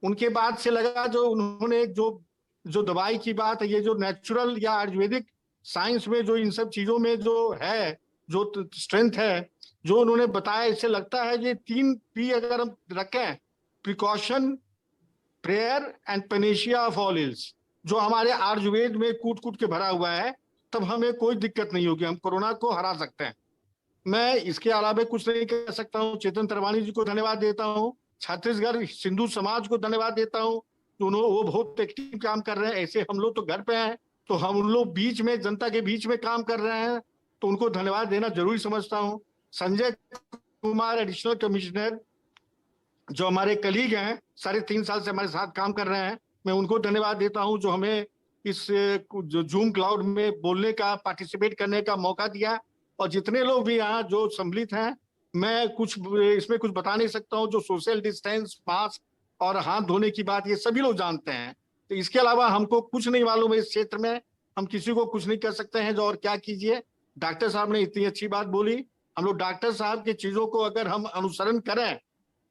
उनके बाद से लगा जो उन्होंने जो दवाई की बात है, ये जो नेचुरल या आयुर्वेदिक साइंस में जो इन सब चीजों में जो है, जो स्ट्रेंथ है जो उन्होंने बताया, इससे लगता है ये 3 P अगर हम रखें, precaution, prayer and Panacea of all ills, जो हमारे आयुर्वेद में कूट कूट के भरा हुआ है, तब हमें कोई दिक्कत नहीं होगी, हम कोरोना को हरा सकते हैं। मैं इसके अलावा कुछ नहीं कह सकता हूँ। चेतन तरवानी जी को धन्यवाद देता हूँ, छत्तीसगढ़ सिंधु समाज को धन्यवाद देता हूँ, वो बहुत एक्टिव काम कर रहे हैं। ऐसे हम लोग तो घर पे हैं, तो हम उन लोग बीच में, जनता के बीच में काम कर रहे हैं, तो उनको धन्यवाद देना जरूरी समझता हूँ। संजय कुमार एडिशनल कमिश्नर जो हमारे कलीग हैं, 3.5 साल से हमारे साथ काम कर रहे हैं, मैं उनको धन्यवाद देता हूं जो हमें इस जो जूम क्लाउड में बोलने का, पार्टिसिपेट करने का मौका दिया। और जितने लोग भी यहाँ जो सम्मिलित हैं, मैं इसमें कुछ बता नहीं सकता हूँ। जो सोशल डिस्टेंस, मास्क और हाथ धोने की बात, ये सभी लोग जानते हैं, तो इसके अलावा हमको कुछ नहीं मालूम है इस क्षेत्र में, हम किसी को कुछ नहीं कर सकते हैं। जो और क्या कीजिए, डॉक्टर साहब ने इतनी अच्छी बात बोली, हम लोग डॉक्टर साहब की चीजों को अगर हम अनुसरण करें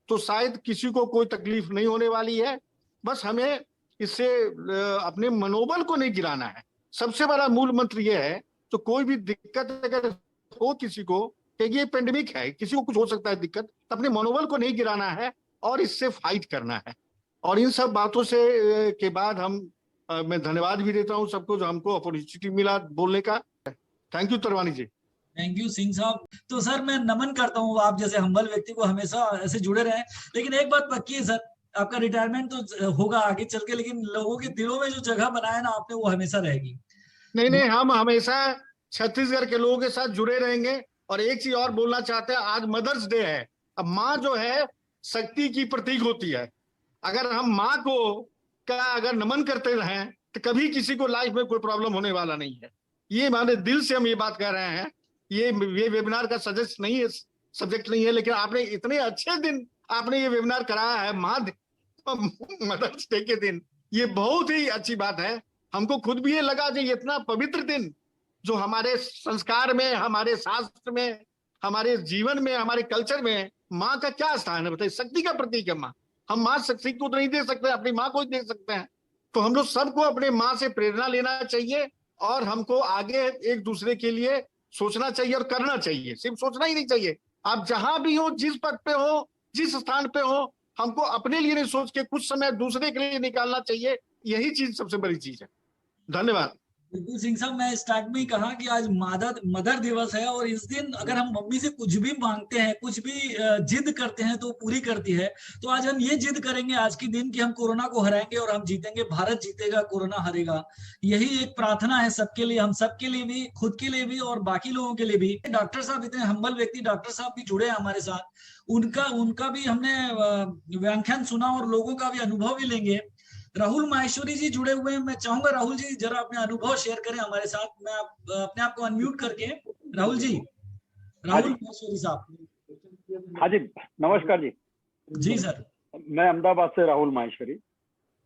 तो शायद किसी को कोई तकलीफ नहीं होने वाली है। बस हमें इससे अपने मनोबल को नहीं गिराना है। सबसे बड़ा मूल मंत्र यह है, तो कोई भी दिक्कत अगर हो किसी को, कि ये पेंडेमिक है, किसी को कुछ हो सकता है दिक्कत, तो अपने मनोबल को नहीं गिराना है और इससे फाइट करना है। और इन सब बातों से के बाद मैं धन्यवाद भी देता हूँ सबको जो हमको अपॉर्चुनिटी मिला बोलने का। Thank you Tarwani ji. Thank you Singh साहब। तो सर मैं नमन करता हूँ, आप जैसे हम्बल व्यक्ति को हमेशा ऐसे जुड़े रहे। लेकिन एक बात पक्की है सर, आपका रिटायरमेंट तो होगा आगे चल के, लेकिन लोगों के दिलों में जो जगह बनाया ना आपने, वो हमेशा रहेगी। नहीं, हम हमेशा छत्तीसगढ़ के लोगों के साथ जुड़े रहेंगे। और एक चीज और बोलना चाहते हैं, आज मदर्स डे है। अब माँ जो है शक्ति की प्रतीक होती है। अगर हम माँ को का अगर नमन करते रहें तो कभी किसी को लाइफ में कोई प्रॉब्लम होने वाला नहीं है। ये हमारे दिल से हम ये बात कह रहे हैं। ये वेबिनार का सजेस्ट नहीं है, सब्जेक्ट नहीं है, लेकिन आपने इतने अच्छे दिन आपने ये वेबिनार कराया है मदर्स डे के दिन, ये बहुत ही अच्छी बात है। हमको खुद भी ये लगा कि इतना पवित्र दिन, जो हमारे संस्कार में, हमारे शास्त्र में, हमारे जीवन में, हमारे कल्चर में माँ का क्या स्थान है बताइए। शक्ति का प्रतीक है माँ। हम माँ शक्ति को तो नहीं दे सकते, अपनी माँ को ही दे सकते हैं। तो हम लोग सबको अपने माँ से प्रेरणा लेना चाहिए और हमको आगे एक दूसरे के लिए सोचना चाहिए और करना चाहिए। सिर्फ सोचना ही नहीं चाहिए, आप जहां भी हो, जिस पद पे हो, जिस स्थान पे हो, हमको अपने लिए नहीं सोच के कुछ समय दूसरे के लिए निकालना चाहिए। यही चीज सबसे बड़ी चीज है। धन्यवाद। बिल्कुल सिंह साहब, मैं स्टार्ट में ही कहा कि आज मदर दिवस है, और इस दिन अगर हम मम्मी से कुछ भी मांगते हैं, कुछ भी जिद करते हैं तो पूरी करती है। तो आज हम ये जिद करेंगे आज के दिन कि हम कोरोना को हराएंगे और हम जीतेंगे, भारत जीतेगा, कोरोना हारेगा। यही एक प्रार्थना है सबके लिए, हम सबके लिए भी, खुद के लिए भी और बाकी लोगों के लिए भी। डॉक्टर साहब इतने हम्बल व्यक्ति, डॉक्टर साहब भी जुड़े हैं हमारे साथ, उनका भी हमने व्याख्यान सुना और लोगों का भी अनुभव भी लेंगे। राहुल माहेश्वरी जी जुड़े हुए हैं, मैं चाहूंगा राहुल जी जरा अपने अनुभव शेयर करें हमारे साथ। मैं अपने आप को अनम्यूट करके, राहुल जी, राहुल माहेश्वरी साहब। हाँ जी, नमस्कार जी। जी सर। मैं अहमदाबाद से राहुल माहेश्वरी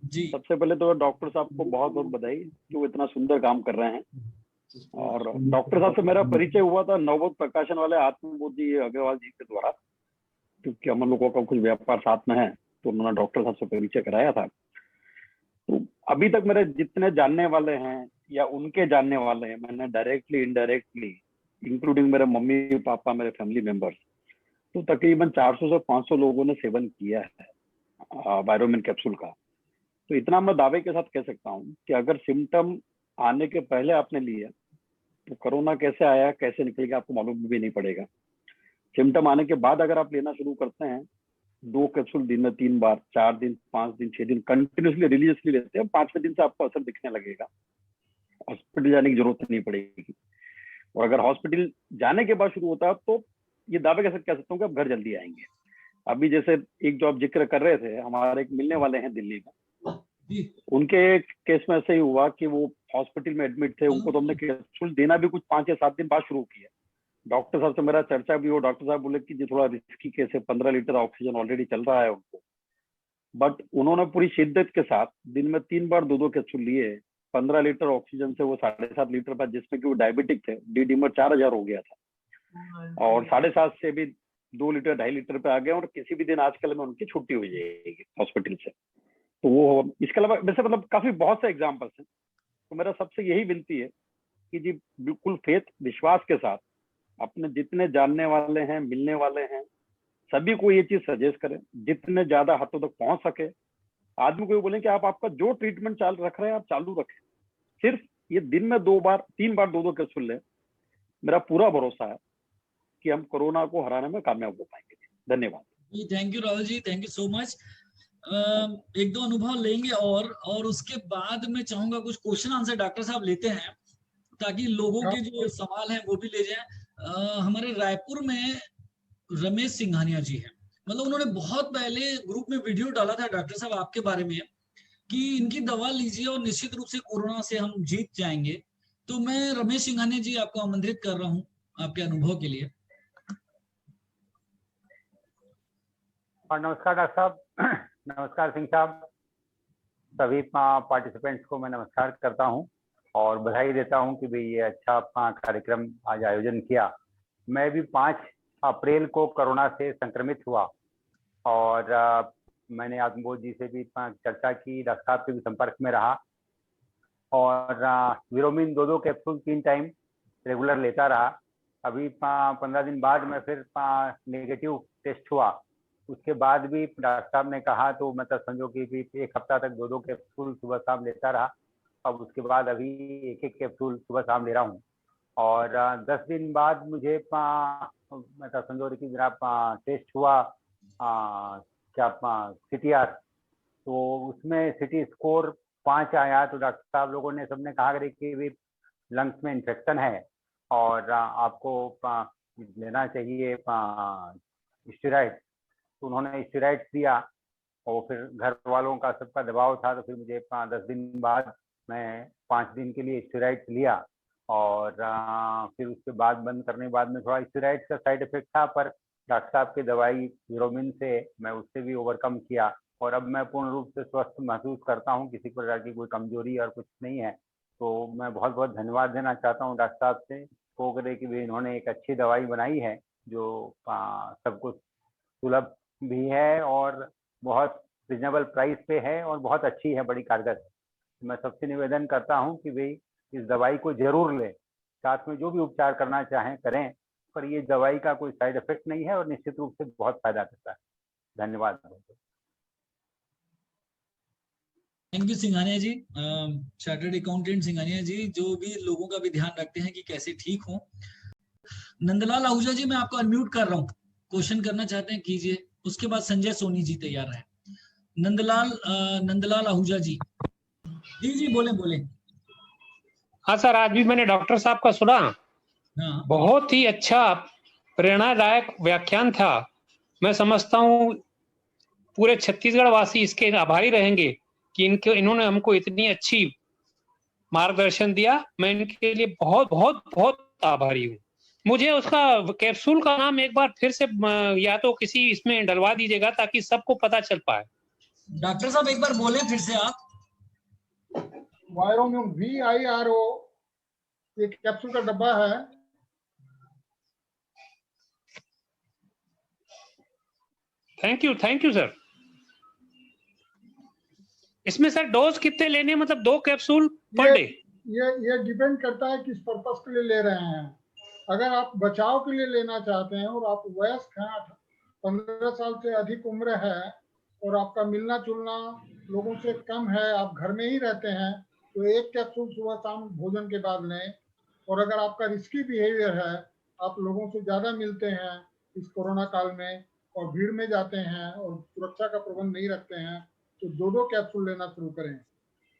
जी। सबसे पहले तो डॉक्टर साहब को बहुत बहुत बधाई कि वो इतना सुंदर काम कर रहे हैं। और डॉक्टर साहब से मेरा परिचय हुआ था नवबोध प्रकाशन वाले आत्मबोध जी अग्रवाल जी के द्वारा, क्योंकि हम लोगों का कुछ व्यापार साथ में है, तो उन्होंने डॉक्टर साहब से परिचय कराया था। तो अभी तक मेरे जितने जानने वाले हैं या उनके जानने वाले हैं, मैंने डायरेक्टली इनडायरेक्टली, इंक्लूडिंग मेरे मम्मी पापा, मेरे फैमिली मेंबर्स, तो तकरीबन 400 से 500 लोगों ने सेवन किया है वायरोमिन कैप्सूल का। तो इतना मैं दावे के साथ कह सकता हूँ कि अगर सिम्टम आने के पहले आपने लिया तो कोरोना कैसे आया, कैसे निकलेगा, आपको मालूम भी नहीं पड़ेगा। सिम्टम आने के बाद अगर आप लेना शुरू करते हैं, 2 कैप्सूल दिन में 3 बार, 4 दिन, 5 दिन, 6 दिन कंटिन्यूसली रिलीजियसली लेते हैं, 5वें दिन से आपको असर दिखने लगेगा, हॉस्पिटल जाने की जरूरत नहीं पड़ेगी। और अगर हॉस्पिटल जाने के बाद शुरू होता है तो ये दावे के साथ कह सकता हूँ कि आप घर जल्दी आएंगे। अभी जैसे एक जो आप जिक्र कर रहे थे, हमारे एक मिलने वाले हैं दिल्ली में, जी। उनके केस में ऐसे ही हुआ कि वो हॉस्पिटल में एडमिट थे, उनको तो हमने कैप्सूल देना भी कुछ 5 या 7 दिन बाद शुरू किया। डॉक्टर साहब से मेरा चर्चा भी हो, डॉक्टर साहब बोले कि जी थोड़ा रिस्की केस है, 15 लीटर ऑक्सीजन ऑलरेडी चल रहा है उनको। बट उन्होंने पूरी शिद्दत के साथ दिन में 3 बार 2-2 कैप्सूल लिए। 15 लीटर ऑक्सीजन से वो 7.5 लीटर पर, जिसमें कि वो डायबिटिक थे, डी डिमर 4000 हो गया था, और 7.5 से भी 2 लीटर 2.5 लीटर पे आ गए। और किसी भी दिन आजकल में उनकी छुट्टी हो जाएगी हॉस्पिटल से। तो वो इसके अलावा वैसे मतलब काफी बहुत से एग्जाम्पल्स हैं। तो मेरा सबसे यही विनती है कि जी बिल्कुल फेथ विश्वास के साथ अपने जितने जानने वाले हैं, मिलने वाले हैं, सभी को ये चीज सजेस्ट करें, जितने ज्यादा हाथों तक पहुंच सके। आदमी को ये बोलें कि आप आपका जो ट्रीटमेंट चालू रख रहे हैं आप चालू रखें, सिर्फ ये दिन में 2 बार 3 बार 2-2 कैप्सूल लें। मेरा पूरा भरोसा है कि हम कोरोना को हराने में कामयाब हो पाएंगे। धन्यवाद। Thank you Rahul ji, thank you so much. एक दो अनुभव लेंगे और उसके बाद मैं चाहूंगा कुछ क्वेश्चन आंसर डॉक्टर साहब लेते हैं, ताकि लोगों के जो सवाल हैं वो भी ले जाएं। हमारे रायपुर में रमेश सिंघानिया जी हैं, मतलब उन्होंने बहुत पहले ग्रुप में वीडियो डाला था डॉक्टर साहब आपके बारे में कि इनकी दवा लीजिए और निश्चित रूप से कोरोना से हम जीत जाएंगे। तो मैं रमेश सिंघानिया जी आपको आमंत्रित कर रहा हूं आपके अनुभव के लिए। और नमस्कार डॉक्टर साहब। नमस्कार सिंह साहब। सभी पार्टिसिपेंट्स को मैं नमस्कार करता हूं और बधाई देता हूं कि भाई ये अच्छा कार्यक्रम आज आयोजन किया। मैं भी 5 अप्रैल को कोरोना से संक्रमित हुआ और मैंने आत्मबोध जी से भी चर्चा की, डॉक्टर साहब के भी संपर्क में रहा और विरोमिन 2-2 कैप्सूल 3 टाइम रेगुलर लेता रहा। अभी 15 दिन बाद मैं फिर नेगेटिव टेस्ट हुआ। उसके बाद भी डॉक्टर साहब ने कहा तो मतलब समझो कि भी 1 हफ्ता तक 2-2 कैप्सूल सुबह शाम लेता रहा। अब उसके बाद अभी 1-1 कैप्सूल सुबह शाम ले रहा हूँ और 10 दिन बाद मुझे मतलब समझो कि मेरा टेस्ट हुआ क्या CTR, तो उसमें सिटी स्कोर 5 आया। तो डॉक्टर साहब लोगों ने सबने कहा कि भी लंग्स में इन्फेक्शन है और आपको लेना चाहिए स्टेरॉइड। तो उन्होंने स्टेरॉइड दिया और फिर घर वालों का सबका दबाव था, तो फिर मुझे 10 दिन बाद मैं 5 दिन के लिए स्टेरॉइड लिया और फिर उसके बाद बंद करने के बाद में थोड़ा स्टेरॉइड का साइड इफेक्ट था, पर डॉक्टर साहब की दवाई यूरोमिन से मैं उससे भी ओवरकम किया और अब मैं पूर्ण रूप से स्वस्थ महसूस करता हूँ। किसी प्रकार की कोई कमजोरी और कुछ नहीं है। तो मैं बहुत बहुत धन्यवाद देना चाहता हूँ डॉक्टर साहब से को करे कि भी इन्होंने एक अच्छी दवाई बनाई है जो सबको सुलभ भी है और बहुत रिजनेबल प्राइस पे है और बहुत अच्छी है, बड़ी कारगर है। मैं सबसे निवेदन करता हूं कि भाई इस दवाई को जरूर लें, साथ में जो भी उपचार करना चाहें करें, पर ये दवाई का कोई साइड इफेक्ट नहीं है और निश्चित रूप से बहुत फायदा करता है। धन्यवाद। Thank you Singhania ji, chartered accountant Singhania ji, जो भी लोगों का भी ध्यान रखते हैं कि कैसे ठीक हो। नंदलाल आहूजा जी, मैं आपको अनम्यूट कर रहा हूँ, क्वेश्चन करना चाहते हैं कीजिए। उसके बाद संजय सोनी जी तैयार है। नंदलाल आहूजा जी, जी बोले बोले। हाँ सर, आज भी मैंने डॉक्टर साहब का सुना। हाँ। बहुत ही अच्छा प्रेरणादायक व्याख्यान था। मैं समझता हूँ पूरे छत्तीसगढ़ वासी इसके आभारी रहेंगे कि इन्होंने हमको इतनी अच्छी मार्गदर्शन दिया। मैं इनके लिए बहुत बहुत बहुत आभारी हूँ। मुझे उसका कैप्सूल का नाम एक बार फिर से या तो किसी इसमें डलवा दीजिएगा ताकि सबको पता चल पाए। डॉक्टर साहब एक बार बोले फिर से आप। वायरोमिन VIRO एक कैप्सूल का डब्बा है। Thank you sir. इसमें सर डोज कितने लेने, मतलब 2 कैप्सूल पर डे? ये डिपेंड करता है किस पर्पस के लिए ले रहे हैं। अगर आप बचाव के लिए लेना चाहते हैं और आप वयस्क हैं, 15 साल से अधिक उम्र है और आपका मिलना जुलना लोगों से कम है, आप घर में ही रहते हैं, तो 1 कैप्सूल सुबह शाम भोजन के बाद लें। और अगर आपका रिस्की बिहेवियर है, आप लोगों से ज़्यादा मिलते हैं इस कोरोना काल में और भीड़ में जाते हैं और सुरक्षा का प्रबंध नहीं रखते हैं, तो 2-2 कैप्सूल लेना शुरू करें।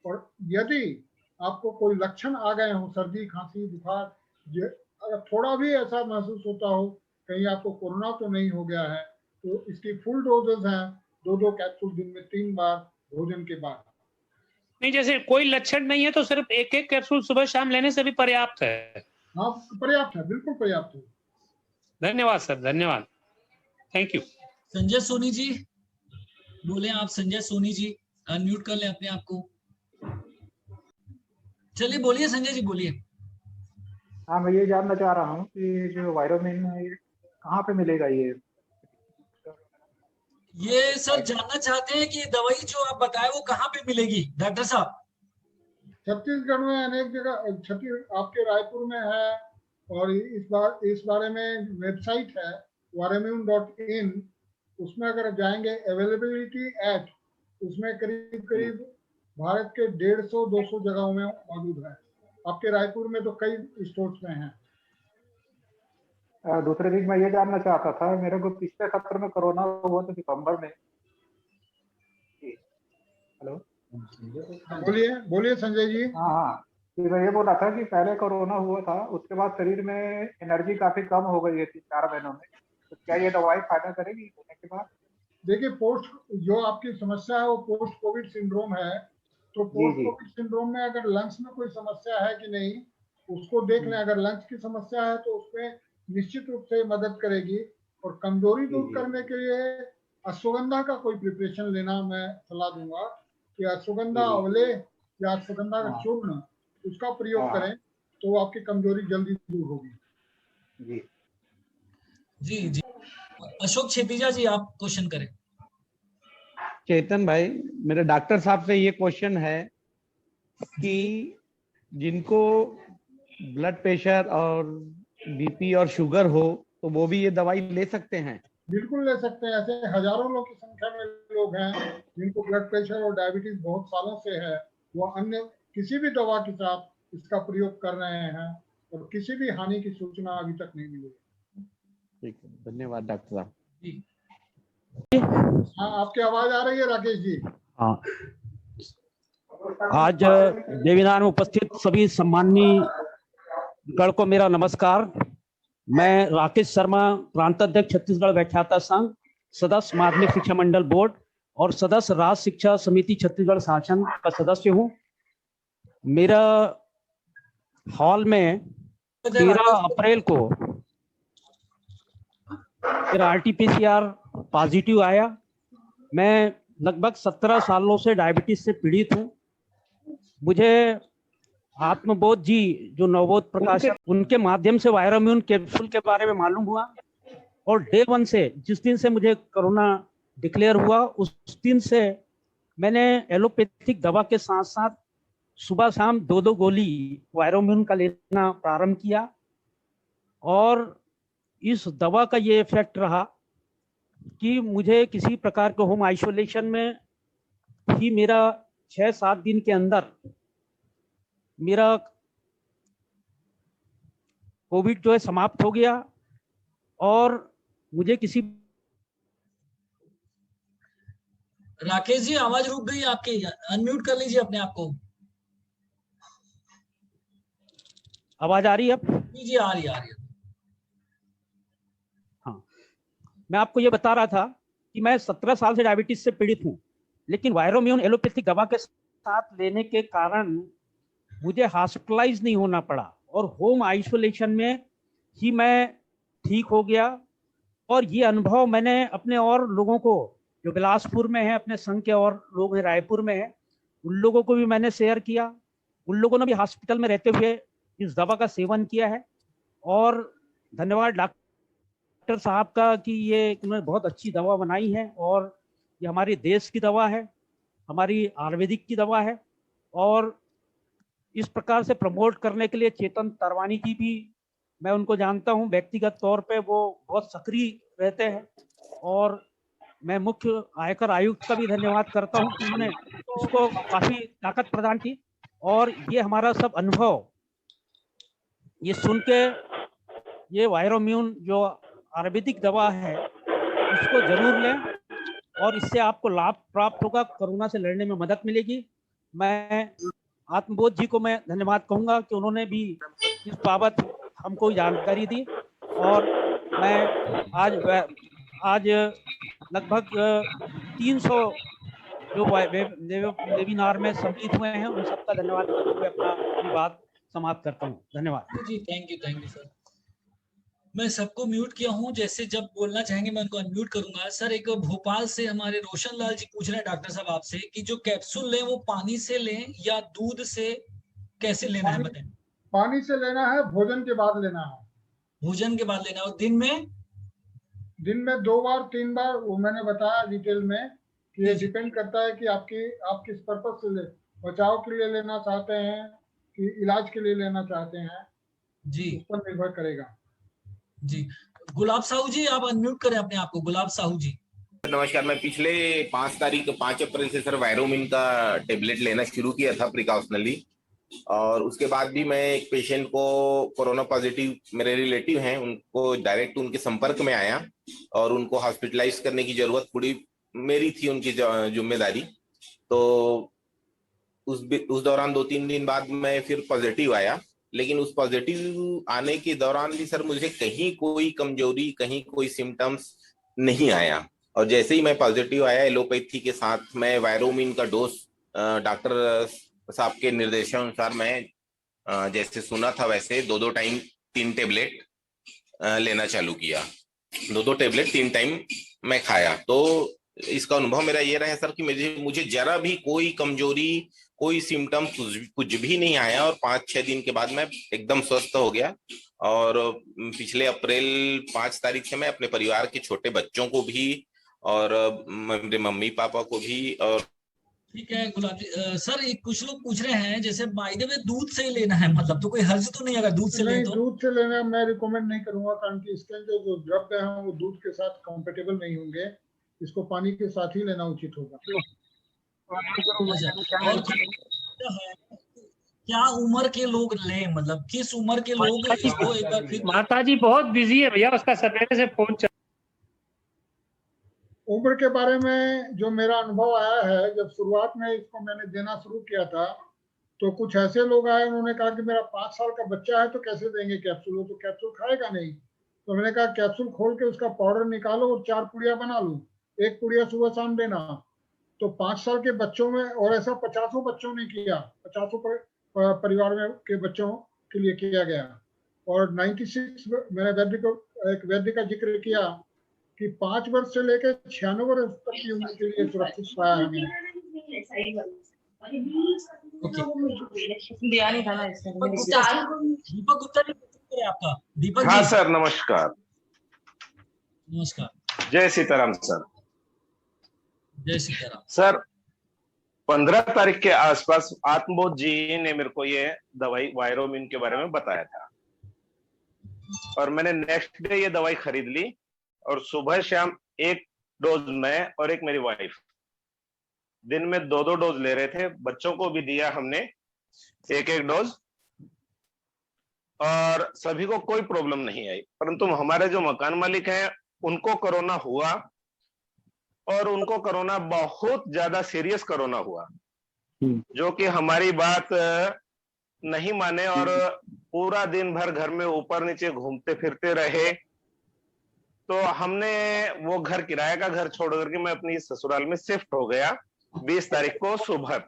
और यदि आपको कोई लक्षण आ गए हो, सर्दी खांसी बुखार, अगर थोड़ा भी ऐसा महसूस होता हो कहीं आपको कोरोना तो नहीं हो गया है, तो इसकी फुल डोजेस हैं 2-2 कैप्सूल दिन में 3 बार भोजन के बाद। नहीं, जैसे कोई लक्षण नहीं है तो सिर्फ एक एक कैप्सूल सुबह शाम लेने से भी पर्याप्त है। हाँ, पर्याप्त है, बिल्कुल पर्याप्त है। धन्यवाद सर, धन्यवाद, थैंक यू। संजय सोनी जी बोले आप। संजय सोनी जी अनम्यूट कर लें अपने आप को। चलिए बोलिए संजय जी, बोलिए। हाँ, मैं ये जानना चाह रहा हूँ कि जो वायरोमिन है ये कहाँ पे मिलेगा? ये सर जानना चाहते हैं कि दवाई जो आप बताए वो कहाँ पे मिलेगी डॉक्टर साहब? छत्तीसगढ़ में अनेक जगह, आपके रायपुर में है, और इस बारे में वेबसाइट है waramune.in, उसमें अगर जाएंगे अवेलेबिलिटी एट, उसमें करीब भारत के 150-200 जगहों में मौजूद है। आपके रायपुर में तो कई स्टोर्स में है। दूसरे चीज मैं ये जानना चाहता था, मेरे को पिछले सत्र में कोरोना हुआ था सितंबर में। हेलो, बोलिए संजय जी। हाँ, कि मैं ये बोला था कि पहले कोरोना हुआ था, उसके बाद शरीर में एनर्जी काफी कम हो गई है 3-4 महीनों में, तो क्या ये दवाई फायदा करेगी होने के बाद? देखिए, जो आपकी समस्या है वो पोस्ट कोविड सिंड्रोम है। तो पोस्ट कोविड सिंड्रोम में अगर लंग्स में कोई समस्या है कि नहीं, उसको देख लें। अगर लंग्स की समस्या है तो उसमें निश्चित रूप से मदद करेगी। और कमजोरी दूर करने के लिए अश्वगंधा का कोई प्रिपरेशन लेना मैं सलाह दूंगा कि अश्वगंधा अवले या अश्वगंधा का चूर्ण, उसका प्रयोग करें तो आपकी कमजोरी जल्दी दूर होगी। जी जी, अशोक छेतीजा जी आप क्वेश्चन करें। चेतन भाई, मेरे डॉक्टर साहब से ये क्वेश्चन है कि जिनको ब्लड प्रेशर और बीपी और शुगर हो तो वो भी ये दवाई ले सकते हैं? बिल्कुल ले सकते हैं। ऐसे हजारों लोग की संख्या में लोग हैं जिनको ब्लड प्रेशर और डायबिटीज बहुत सालों से है, वो अन्य किसी भी दवा के साथ इसका प्रयोग कर रहे हैं और किसी भी हानि की सूचना अभी तक नहीं मिली। ठीक है, धन्यवाद डॉक्टर साहब। हाँ, आपकी आवाज आ रही है राकेश जी? हाँ, आज वेबिनार में उपस्थित सभी सम्माननीय गण को मेरा नमस्कार। मैं राकेश शर्मा, प्रांताध्यक्ष छत्तीसगढ़ व्याख्याता संघ, सदस्य माध्यमिक शिक्षा मंडल बोर्ड और सदस्य राज्य शिक्षा समिति छत्तीसगढ़ शासन का सदस्य हूँ। मेरा हॉल में 13 अप्रैल को मेरा RT-PCR पॉजिटिव आया। मैं लगभग 17 सालों से डायबिटीज से पीड़ित हूँ। मुझे आत्मबोध जी जो नवबोध प्रकाशक, उनके माध्यम से वायरोम्यून कैप्सूल के बारे में मालूम हुआ और डे 1 से, जिस दिन से मुझे कोरोना डिक्लेयर हुआ उस दिन से मैंने एलोपैथिक दवा के साथ साथ सुबह शाम 2-2 गोली वायरोम्यून का लेना प्रारंभ किया और इस दवा का ये इफेक्ट रहा कि मुझे किसी प्रकार के होम आइसोलेशन में ही मेरा 6-7 दिन के अंदर मेरा कोविड जो है समाप्त हो गया और मुझे किसी। राकेश जी आवाज रुक गई आपकी, अनम्यूट कर लीजिए अपने आप को। आवाज आ रही है अब? जी आ रही है। हाँ, मैं आपको ये बता रहा था कि मैं 17 साल से डायबिटीज से पीड़ित हूँ, लेकिन वायरोम्यून एलोपैथिक दवा के साथ लेने के कारण मुझे हॉस्पिटलाइज नहीं होना पड़ा और होम आइसोलेशन में ही मैं ठीक हो गया। और ये अनुभव मैंने अपने और लोगों को जो बिलासपुर में है, अपने संघ के और लोग हैं रायपुर में है, उन लोगों को भी मैंने शेयर किया। उन लोगों ने भी हॉस्पिटल में रहते हुए इस दवा का सेवन किया है। और धन्यवाद डॉक्टर साहब का कि ये उन्होंने बहुत अच्छी दवा बनाई है और ये हमारे देश की दवा है, हमारी आयुर्वेदिक की दवा है। और इस प्रकार से प्रमोट करने के लिए चेतन तरवानी जी भी, मैं उनको जानता हूं व्यक्तिगत तौर पे, वो बहुत सक्रिय रहते हैं। और मैं मुख्य आयकर आयुक्त का भी धन्यवाद करता हूं कि उन्होंने इसको काफी ताकत प्रदान की। और ये हमारा सब अनुभव ये सुन के ये वायरोम्यून जो आयुर्वेदिक दवा है इसको जरूर लें और इससे आपको लाभ प्राप्त होगा, कोरोना से लड़ने में मदद मिलेगी। मैं आत्मबोध जी को मैं धन्यवाद कहूंगा कि उन्होंने भी इस बाबत हमको जानकारी दी। और मैं आज लगभग 300 जो वेबिनार में सम्मिलित हुए हैं उन सबका धन्यवाद करते हुए अपनी बात समाप्त करता हूँ। धन्यवाद जी, थैंक यू सर। मैं सबको म्यूट किया हूँ, जैसे जब बोलना चाहेंगे मैं उनको अनम्यूट करूंगा। सर एक भोपाल से हमारे रोशन लाल जी पूछ रहे हैं डॉक्टर साहब आपसे कि जो कैप्सूल लें वो पानी से लें या दूध से, कैसे लेना है बताएं? पानी से लेना है, भोजन के बाद लेना है। भोजन के बाद लेना है। और दिन में 2 बार 3 बार, वो मैंने बताया डिटेल में कि ये डिपेंड करता है कि आप किस पर्पज से ले, बचाव के लिए लेना चाहते हैं कि इलाज के लिए लेना चाहते हैं जी, उस पर निर्भर करेगा। जी, गुलाब साहू जी आप अनम्यूट करें अपने आप को। गुलाब साहू जी नमस्कार। मैं पिछले 5 अप्रैल से सर वायरोमिन का टेबलेट लेना शुरू किया था प्रिकॉशनली, और उसके बाद भी मैं एक पेशेंट को कोरोना पॉजिटिव, मेरे रिलेटिव हैं, उनको डायरेक्ट उनके संपर्क में आया और उनको हॉस्पिटलाइज करने की जरूरत पड़ी, मेरी थी उनकी जिम्मेदारी। तो उस दौरान 2-3 दिन बाद मैं फिर पॉजिटिव आया, लेकिन उस पॉजिटिव आने के दौरान भी सर मुझे कहीं कोई कमजोरी, कहीं कोई सिम्टम्स नहीं आया। और जैसे ही मैं पॉजिटिव आया, एलोपैथी के साथ मैं वायरोमिन का डोज डॉक्टर साहब के निर्देशानुसार मैं जैसे सुना था वैसे 2-2 टाइम 3 टेबलेट लेना चालू किया। 2-2 टेबलेट 3 टाइम मैं खाया। तो इसका अनुभव मेरा ये रहा सर कि मुझे जरा भी कोई कमजोरी, कोई सिम्टम कुछ भी नहीं आया, और 5-6 दिन के बाद मैं एकदम स्वस्थ हो गया। और पिछले अप्रैल 5 तारीख से मैं अपने परिवार के छोटे बच्चों को भी और मेरे मम्मी पापा को भी। और ठीक है गुलाब जी। सर एक कुछ लोग पूछ रहे हैं जैसे बाय द वे दूध से ही लेना है, मतलब तो कोई हर्ज तो नहीं अगर दूध से ले तो? दूध से लेना मैं रिकमेंड नहीं करूंगा, कारण कि इसके जो द्रव्य हैं वो दूध के साथ कंपेटेबल नहीं होंगे। इसको पानी के साथ ही लेना उचित होगा। और क्या उम्र के लोग लें, मतलब किस उम्र के लोग इसको एक बार फिर? माता जी बहुत बिजी है भैया, उसका सवेरे से फोन चल। उम्र के बारे में जो मेरा अनुभव आया है, जब शुरुआत में इसको मैंने देना शुरू किया था तो कुछ ऐसे लोग आए, उन्होंने कहा कि मेरा 5 साल का बच्चा है तो कैसे देंगे कैप्सूल, वो तो कैप्सूल खाएगा नहीं। तो मैंने कहा कैप्सूल खोल के उसका पाउडर निकालो और 4 पुड़िया बना लो, 1 पुड़िया सुबह शाम देना। तो 5 साल के बच्चों में, और ऐसा 50 बच्चों ने किया, 50 परिवार में के बच्चों के लिए किया गया। और 96 मैंने एक वैद्य का जिक्र किया कि 5 वर्ष से लेकर 96 वर्ष तक की उम्र के लिए सुरक्षित पाया हमें। दीपक गुप्ता जी आपका। दीपक हाँ सर, नमस्कार। नमस्कार। जय सीताराम सर। जय सीताराम सर। 15 तारीख के आसपास आत्मबोध जी ने मेरे को ये दवाई वायरोमिन के बारे में बताया था, और मैंने नेक्स्ट डे ये दवाई खरीद ली, और सुबह शाम 1 डोज मैं और एक मेरी वाइफ, दिन में 2-2 डोज ले रहे थे। बच्चों को भी दिया हमने 1-1 डोज, और सभी को कोई प्रॉब्लम नहीं आई। परंतु हमारे जो मकान मालिक हैं उनको कोरोना हुआ, और उनको कोरोना बहुत ज्यादा सीरियस कोरोना हुआ, जो कि हमारी बात नहीं माने और पूरा दिन भर घर में ऊपर नीचे घूमते फिरते रहे। तो हमने वो घर, किराए का घर छोड़ करके मैं अपनी ससुराल में शिफ्ट हो गया 20 तारीख को सुबह,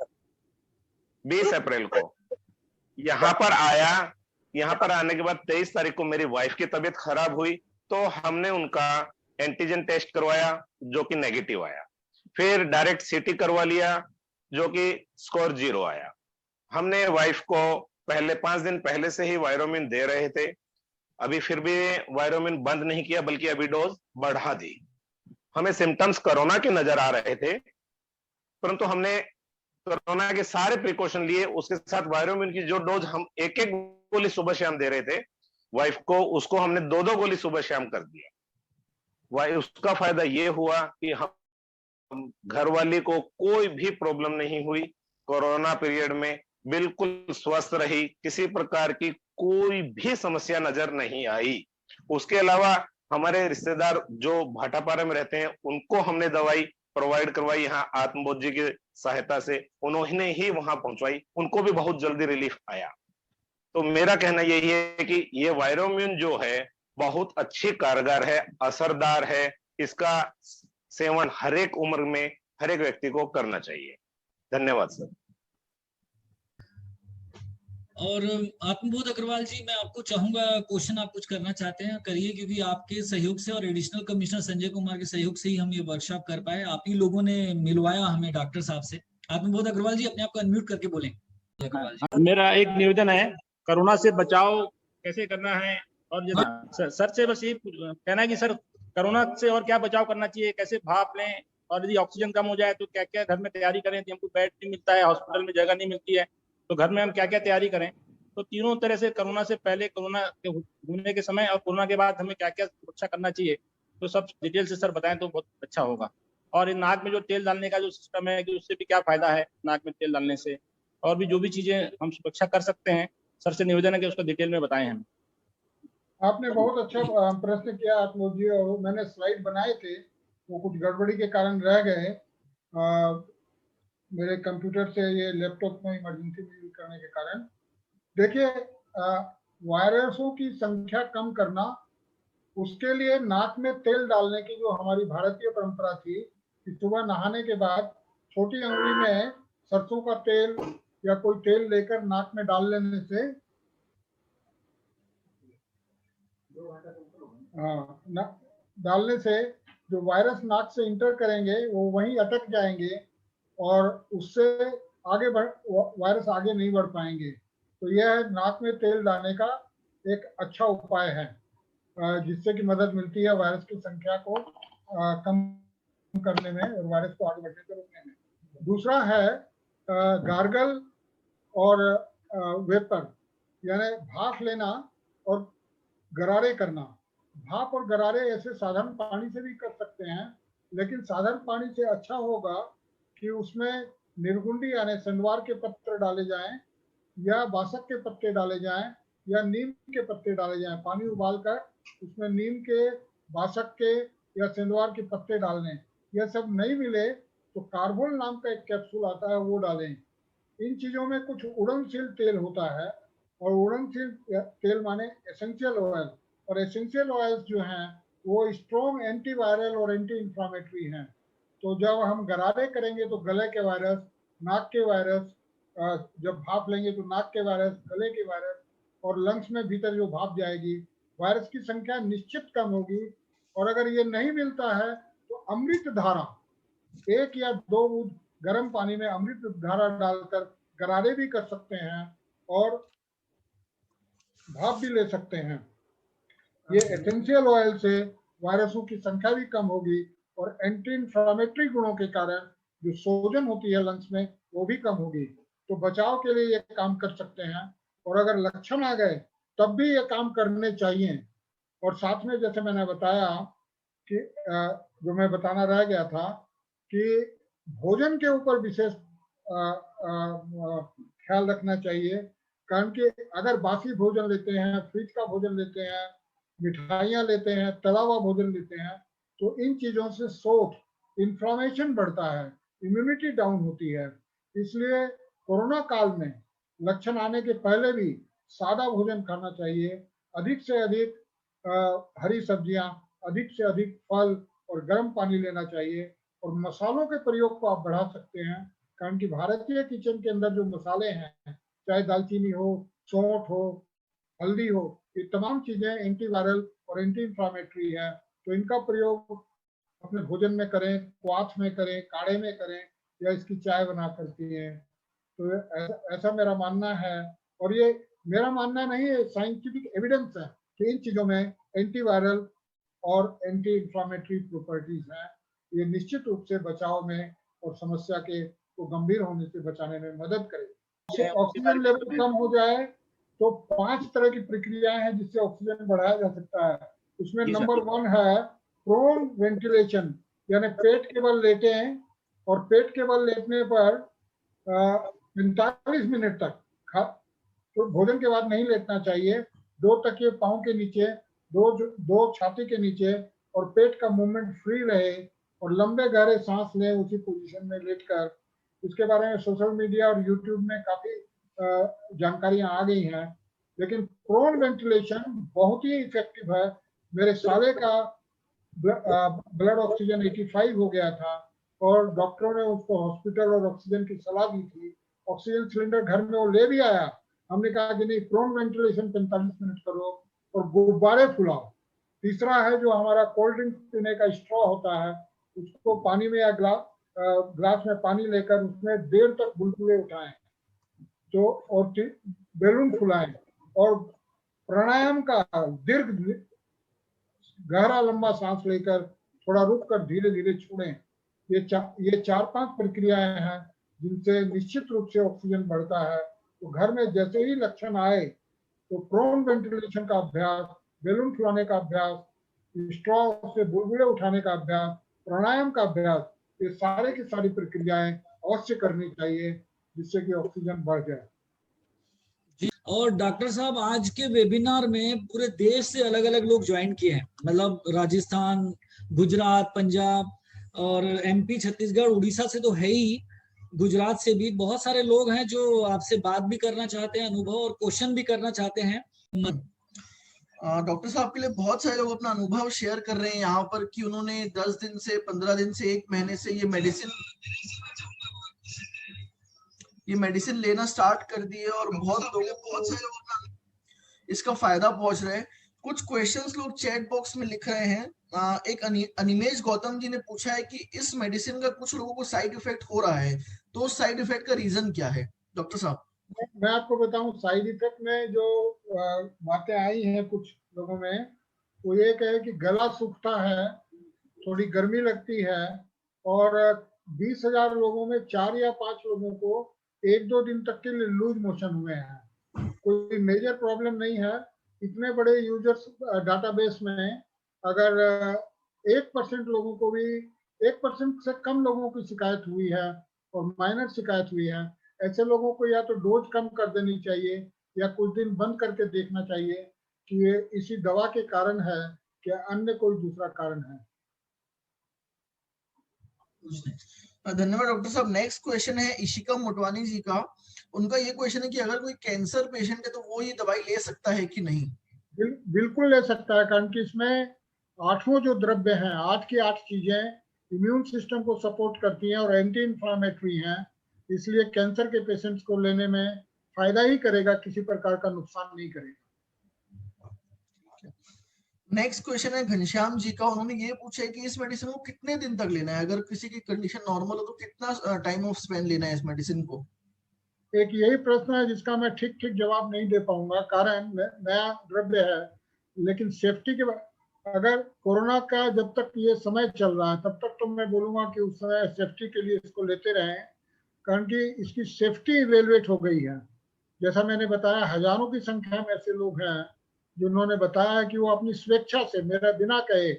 20 अप्रैल को यहाँ पर आया। यहाँ पर आने के बाद 23 तारीख को मेरी वाइफ की तबीयत खराब हुई, तो हमने उनका एंटीजन टेस्ट करवाया जो कि नेगेटिव आया। फिर डायरेक्ट सीटी करवा लिया जो कि स्कोर 0 आया। हमने वाइफ को पहले 5 दिन पहले से ही वायरोमिन दे रहे थे, अभी फिर भी वायरोमिन बंद नहीं किया, बल्कि अभी डोज बढ़ा दी। हमें सिम्टम्स कोरोना के नजर आ रहे थे, परंतु हमने कोरोना के सारे प्रिकॉशन लिए। उसके साथ वायरोमिन की जो डोज हम 1-1 गोली सुबह शाम दे रहे थे वाइफ को, उसको हमने 2-2 गोली सुबह शाम कर दिया। उसका फायदा ये हुआ कि हम घर वाली को कोई भी प्रॉब्लम नहीं हुई, कोरोना पीरियड में बिल्कुल स्वस्थ रही, किसी प्रकार की कोई भी समस्या नजर नहीं आई। उसके अलावा हमारे रिश्तेदार जो भाटापारा में रहते हैं उनको हमने दवाई प्रोवाइड करवाई, यहाँ आत्मबोध जी की सहायता से उन्होंने ही वहां पहुंचवाई, उनको भी बहुत जल्दी रिलीफ आया। तो मेरा कहना यही है कि ये वायरोमिन जो है बहुत अच्छी कारगर है, असरदार है। इसका सेवन हर एक उम्र में हर एक व्यक्ति को करना चाहिए। धन्यवाद सर। और आत्मबोध अग्रवाल जी, मैं आपको चाहूंगा, क्वेश्चन आप कुछ करना चाहते हैं करिए, क्योंकि आपके सहयोग से और एडिशनल कमिश्नर संजय कुमार के सहयोग से ही हम ये वर्कशॉप कर पाए। आप ही लोगों ने मिलवाया हमें डॉक्टर साहब से। आत्मबोध अग्रवाल जी, अपने आप को अनम्यूट करके बोलें। अग्रवाल जी, मेरा एक निवेदन है, कोरोना से बचाव कैसे करना है, और जैसे सर से बस ये कहना है कि सर कोरोना से और क्या बचाव करना चाहिए, कैसे भाप लें, और यदि ऑक्सीजन कम हो जाए तो क्या क्या घर में तैयारी करें, हमको बेड नहीं मिलता है, हॉस्पिटल में जगह नहीं मिलती है, तो घर में हम क्या क्या तैयारी करें। तो तीनों तरह से कोरोना से पहले, कोरोना के होने के समय और कोरोना के बाद हमें क्या क्या सुरक्षा करना चाहिए, तो सब डिटेल से सर बताएं तो बहुत अच्छा होगा। और नाक में जो तेल डालने का जो सिस्टम है कि उससे भी क्या फायदा है नाक में तेल डालने से, और भी जो भी चीजें हम सुरक्षा कर सकते हैं, सर से निवेदन है कि उसको डिटेल में बताएं हम। आपने बहुत अच्छा प्रश्न किया आत्मोद जी, और मैंने स्लाइड बनाए थे, वो कुछ गड़बड़ी के कारण रह गए। मेरे कंप्यूटर से ये लैपटॉप में इमरजेंसी में यूज करने के कारण। देखिए, वायरसों की संख्या कम करना, उसके लिए नाक में तेल डालने की जो हमारी भारतीय परंपरा थी कि सुबह नहाने के बाद छोटी अंगुली में सरसों का तेल या कोई तेल लेकर नाक में डाल लेने से डालने से जो वायरस नाक से इंटर करेंगे वो वहीं अटक जाएंगे और उससे वायरस आगे नहीं बढ़ पाएंगे। तो यह नाक में तेल डालने का एक अच्छा उपाय है, जिससे कि मदद मिलती है वायरस की संख्या को कम करने में और वायरस को आगे बढ़ने से रोकने में। दूसरा है गार्गल और वेपर, यानी भाप लेना और गरारे करना। भाप और गरारे ऐसे साधारण पानी से भी कर सकते हैं, लेकिन साधारण पानी से अच्छा होगा कि उसमें निर्गुंडी यानी संदवार के पत्ते डाले जाएं या बासक के पत्ते डाले जाएं या नीम के पत्ते डाले जाएं। पानी उबालकर उसमें नीम के, बासक के या संदवार के पत्ते डालने। यह सब नहीं मिले तो कार्बोल नाम का एक कैप्सूल आता है, वो डालें। इन चीजों में कुछ उड़नशील तेल होता है, और उड़नशील तेल माने एसेंशियल ऑयल, और एसेंशियल ऑयल्स जो हैं वो स्ट्रॉन्ग एंटीवायरल और एंटी इंफ्लामेटरी हैं। तो जब हम गरारे करेंगे तो गले के वायरस, नाक के वायरस, जब भाप लेंगे तो नाक के वायरस, गले के वायरस और लंग्स में भीतर जो भाप जाएगी, वायरस की संख्या निश्चित कम होगी। और अगर ये नहीं मिलता है तो अमृत धारा, 1 या 2 बूंद गर्म पानी में अमृत धारा डालकर गरारे भी कर सकते हैं और भाप भी ले सकते हैं। ये एसेंशियल ऑयल से वायरसों की संख्या भी कम होगी और एंटी इंफ्लामेटरी गुणों के कारण जो सोजन होती है लंग्स में वो भी कम होगी। तो बचाव के लिए ये काम कर सकते हैं, और अगर लक्षण आ गए तब भी ये काम करने चाहिए। और साथ में जैसे मैंने बताया कि जो मैं बताना रह गया था कि भोजन के ऊपर विशेष ख्याल रखना चाहिए, कारण कि अगर बासी भोजन लेते हैं, फ्रिज का भोजन लेते हैं, मिठाइयाँ लेते हैं, तला हुआ भोजन लेते हैं, तो इन चीजों से सोच, इन्फ्लामेशन बढ़ता है, इम्यूनिटी डाउन होती है। इसलिए कोरोना काल में लक्षण आने के पहले भी सादा भोजन खाना चाहिए, अधिक से अधिक हरी सब्जियां, अधिक से अधिक फल और गर्म पानी लेना चाहिए। और मसालों के प्रयोग को आप बढ़ा सकते हैं, कारण कि भारतीय किचन के अंदर जो मसाले हैं, चाहे दालचीनी हो, सौंठ हो, हल्दी हो, ये तमाम चीजें एंटीवायरल और एंटी इंफ्लामेटरी है। तो इनका प्रयोग अपने भोजन में करें, क्वाथ में करें, काढ़े में करें, या इसकी चाय बना कर पिए। तो ऐसा मेरा मानना है, और ये मेरा मानना नहीं है, साइंटिफिक एविडेंस है कि इन चीजों में एंटीवायरल और एंटी इंफ्लामेटरी प्रॉपर्टीज हैं। ये निश्चित रूप से बचाव में और समस्या के को गंभीर होने से बचाने में मदद करेगी। ऑक्सीजन लेवल कम हो जाए तो 5 तरह की प्रक्रियाएं हैं जिससे ऑक्सीजन बढ़ाया जा सकता है। उसमें नंबर 1 है प्रोन वेंटिलेशन, यानी पेट के बल लेटे हैं और पेट के बल लेटने पर 45 मिनट तक तो भोजन के बाद नहीं लेटना चाहिए। 2 तकिए पाँव के नीचे, 2 छाती के नीचे, और पेट का मूवमेंट फ्री रहे और लंबे गहरे सांस लें उसी पोजीशन में लेटकर। इसके बारे में सोशल मीडिया और यूट्यूब में काफी जानकारियां आ गई हैं, लेकिन प्रोन वेंटिलेशन बहुत ही इफेक्टिव है। मेरे साले का ब्लड ऑक्सीजन 85 हो गया था, और डॉक्टरों ने उसको हॉस्पिटल और ऑक्सीजन की सलाह दी थी। ऑक्सीजन सिलेंडर घर में वो ले भी आया। हमने कहा कि नहीं, प्रोन वेंटिलेशन 45 मिनट करो और गुब्बारे फुलाओ। तीसरा है जो हमारा कोल्ड ड्रिंक पीने का स्ट्रॉ होता है, उसको पानी में या ग्लास में पानी लेकर उसमें देर तक बुलबुले उठाएं तो और बैलून फुलाएं और प्राणायाम का दीर्घ गहरा लंबा सांस लेकर थोड़ा रुक कर धीरे धीरे छोड़ें। ये 4-5 प्रक्रियाएं हैं जिनसे निश्चित रूप से ऑक्सीजन बढ़ता है। तो घर में जैसे ही लक्षण आए तो प्रोन वेंटिलेशन का अभ्यास, बैलून फुलाने का अभ्यास, स्ट्रॉ से बुलबुले उठाने का अभ्यास, प्राणायाम का अभ्यास, ये सारे की सारी प्रक्रियाएं अवश्य करनी चाहिए जिससे कि ऑक्सीजन बढ़ जाए। जी, और डॉक्टर साहब आज के वेबिनार में पूरे देश से अलग अलग लोग ज्वाइन किए हैं, मतलब राजस्थान, गुजरात, पंजाब और एमपी, छत्तीसगढ़, उड़ीसा से तो है ही, गुजरात से भी बहुत सारे लोग हैं जो आपसे बात भी करना चाहते हैं, अनुभव और क्वेश्चन भी करना चाहते हैं। डॉक्टर साहब के लिए बहुत सारे लोग अपना अनुभव शेयर कर रहे हैं यहाँ पर कि उन्होंने 10 दिन से, 15 दिन से, 1 महीने से ये मेडिसिन लेना स्टार्ट कर दिए और बहुत सारे लोग इसका फायदा पहुंच रहे हैं। कुछ क्वेश्चंस लोग चैट बॉक्स में लिख रहे हैं। एक अनिमेश गौतम जी ने पूछा है कि इस मेडिसिन का कुछ लोगों को साइड इफेक्ट हो रहा है, तो उस साइड इफेक्ट का रीजन क्या है डॉक्टर साहब? मैं आपको बताऊं, साइड इफेक्ट में जो बातें आई हैं कुछ लोगों में, वो ये है कि गला सूखता है, थोड़ी गर्मी लगती है और 20,000 लोगों में 4 या 5 लोगों को 1-2 दिन तक के लिए लूज मोशन हुए हैं। कोई मेजर प्रॉब्लम नहीं है। इतने बड़े यूजर्स डाटाबेस में अगर 1% लोगों को भी, 1% से कम लोगों की शिकायत हुई है और माइनर शिकायत हुई है, ऐसे लोगों को या तो डोज कम कर देनी चाहिए या कुछ दिन बंद करके देखना चाहिए कि ये इसी दवा के कारण है या अन्य कोई दूसरा कारण है। धन्यवाद डॉक्टर साहब। नेक्स्ट क्वेश्चन है इशिका मोटवानी जी का। उनका ये क्वेश्चन है कि अगर कोई कैंसर पेशेंट है तो वो ये दवाई ले सकता है कि नहीं? बिल्कुल ले सकता है, कारण कि इसमें 8 जो द्रव्य हैं, 8 की 8 चीजें इम्यून सिस्टम को सपोर्ट करती हैं और एंटी इंफ्लामेटरी हैं, इसलिए कैंसर के पेशेंट्स को लेने में फायदा ही करेगा, किसी प्रकार का नुकसान नहीं करेगा। नेक्स्ट क्वेश्चन है घनश्याम जी का। उन्होंने ये पूछा है कि इस मेडिसिन को कितने दिन तक लेना है? अगर किसी की कंडीशन नॉर्मल हो तो कितना टाइम ऑफ स्पेंड लेना है इस मेडिसिन को? एक यही प्रश्न है जिसका मैं ठीक जवाब नहीं दे पाऊंगा, कारण नया द्रव्य है। लेकिन सेफ्टी के, अगर कोरोना का जब तक ये समय चल रहा है तब तक तो मैं बोलूंगा कि उस समय सेफ्टी के लिए इसको लेते रहें, कारण कि इसकी सेफ्टी इवेलुएट हो गई है। जैसा मैंने बताया, हजारों की संख्या में ऐसे लोग हैं जिन्होंने बताया कि वो अपनी स्वेच्छा से, मेरा बिना कहे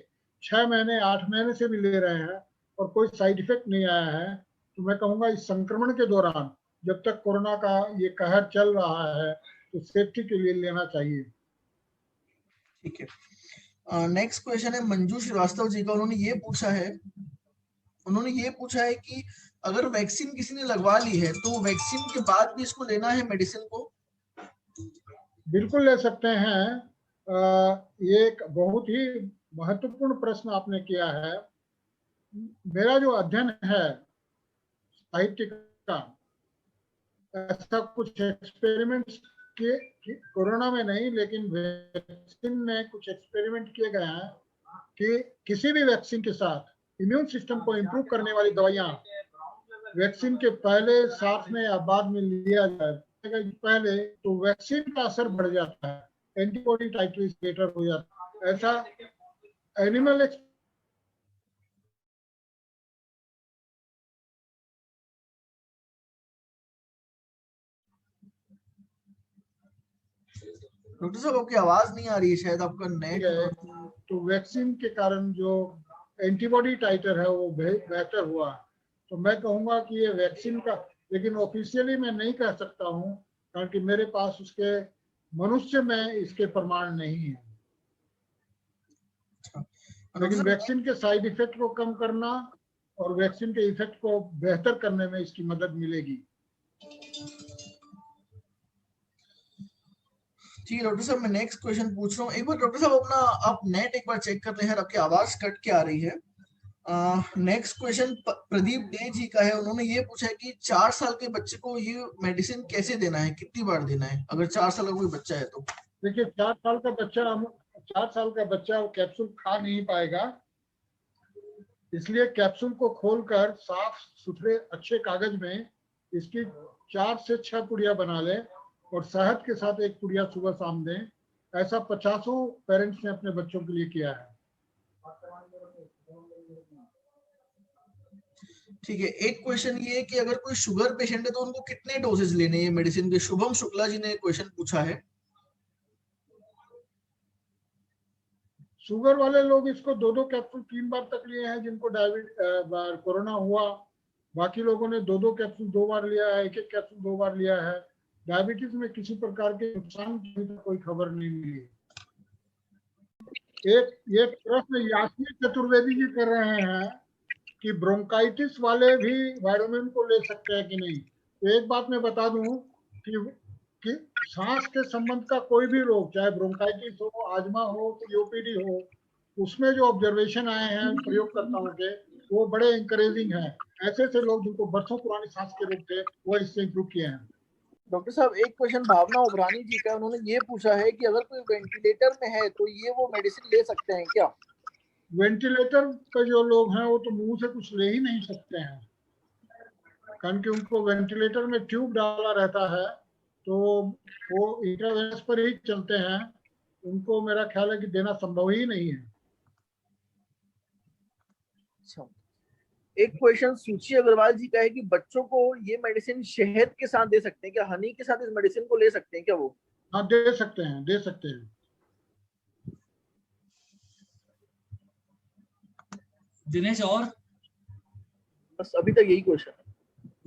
6 महीने 8 महीने से भी ले रहे हैं और कोई साइड इफेक्ट नहीं आया है। तो मैं कहूँगा इस संक्रमण के दौरान जब तक कोरोना का ये कहर चल रहा है तो सेफ्टी के लिए लेना चाहिए। ठीक है। नेक्स्ट क्वेश्चन है मंजू श्रीवास्तव जी का। उन्होंने ये पूछा है कि अगर वैक्सीन किसी ने लगवा ली है तो वैक्सीन के बाद भी इसको लेना है मेडिसिन को? बिल्कुल ले सकते हैं। ये एक बहुत ही महत्वपूर्ण प्रश्न आपने किया है। मेरा जो अध्ययन है साहित्य का, ऐसा कुछ एक्सपेरिमेंट्स किए, कोरोना में नहीं लेकिन वैक्सीन में कुछ एक्सपेरिमेंट किए गए हैं कि किसी भी वैक्सीन के साथ इम्यून सिस्टम को इम्प्रूव करने वाली दवाइयां वैक्सीन के पहले, साथ में या बाद में लिया जाए पहले, तो वैक्सीन का असर बढ़ जाता है, एंटीबॉडी टाइटर्स बेटर हो जाता है। ऐसा एनिमल डॉक्टर साहब आपकी आवाज नहीं आ रही है, शायद आपका नेट है। तो वैक्सीन के कारण जो एंटीबॉडी टाइटर है वो बेहतर हुआ। तो मैं कहूँगा कि ये वैक्सीन का, लेकिन ऑफिशियली मैं नहीं कह सकता हूँ कारण कि मेरे पास उसके मनुष्य में इसके प्रमाण नहीं है। लेकिन वैक्सीन के साइड इफेक्ट को कम करना और वैक्सीन के इफेक्ट को बेहतर करने में इसकी मदद मिलेगी। ठीक है डॉक्टर साहब, मैं नेक्स्ट क्वेश्चन पूछ रहा हूँ। एक बार डॉक्टर साहब अपना आप नेट एक बार चेक कर रहे हैं, आपकी आवाज कट के आ रही है। नेक्स्ट क्वेश्चन प्रदीप डे जी का है। उन्होंने ये पूछा है कि 4 साल के बच्चे को ये मेडिसिन कैसे देना है, कितनी बार देना है अगर 4 साल का कोई बच्चा है तो? देखिए 4 साल का बच्चा वो कैप्सूल खा नहीं पाएगा, इसलिए कैप्सूल को खोलकर साफ सुथरे अच्छे कागज में इसकी 4 से 6 पुड़िया बना ले और शहद के साथ 1 पुड़िया सुबह शाम दें। ऐसा 50 पेरेंट्स ने अपने बच्चों के लिए किया है। ठीक है, एक क्वेश्चन ये है कि अगर कोई शुगर पेशेंट है तो उनको कितने डोजेज लेने हैं मेडिसिन के? शुभम शुक्ला जी ने क्वेश्चन पूछा है। शुगर वाले लोग इसको 2-2 कैप्सूल 3 बार तक लिए हैं जिनको कोरोना हुआ। बाकी लोगों ने 2-2 कैप्सूल 2 बार लिया है, 1-1 कैप्सूल 2 बार लिया है। डायबिटीज में किसी प्रकार के नुकसान की कोई खबर नहीं मिली। एक प्रश्न यास्मीन चतुर्वेदी जी कर रहे हैं कि ब्रोंकाइटिस वाले भी वायरोमिन को ले सकते हैं कि नहीं। तो एक बात मैं बता दूं कि सांस के संबंध का कोई भी रोग, चाहे ब्रोंकाइटिस हो, आजमा हो, सीओपीडी हो, उसमें जो ऑब्जर्वेशन आए हैं प्रयोगकर्ताओं के वो बड़े इंकरेजिंग हैं। ऐसे लोग जिनको बरसों पुराने सांस के रोग थे वो इससे इंप्रूव किए हैं। डॉक्टर साहब एक क्वेश्चन भावना उबरानी जी का, उन्होंने ये पूछा है कि अगर कोई वेंटिलेटर में है तो ये वो मेडिसिन ले सकते हैं क्या? वेंटिलेटर पे जो लोग हैं वो तो मुंह से कुछ ले ही नहीं सकते हैं, कारण कि उनको वेंटिलेटर में ट्यूब डाला रहता है तो वो इंट्रावेनस पर ही चलते हैं। उनको मेरा ख्याल है कि देना संभव ही नहीं है। एक क्वेश्चन सूची अग्रवाल जी का है कि बच्चों को ये मेडिसिन शहद के साथ दे सकते हैं क्या? हनी के साथ इस मेडिसिन को ले सकते हैं क्या वो? हाँ दे सकते हैं, दे सकते हैं। दिनेश और बस अभी तक यही क्वेश्चन है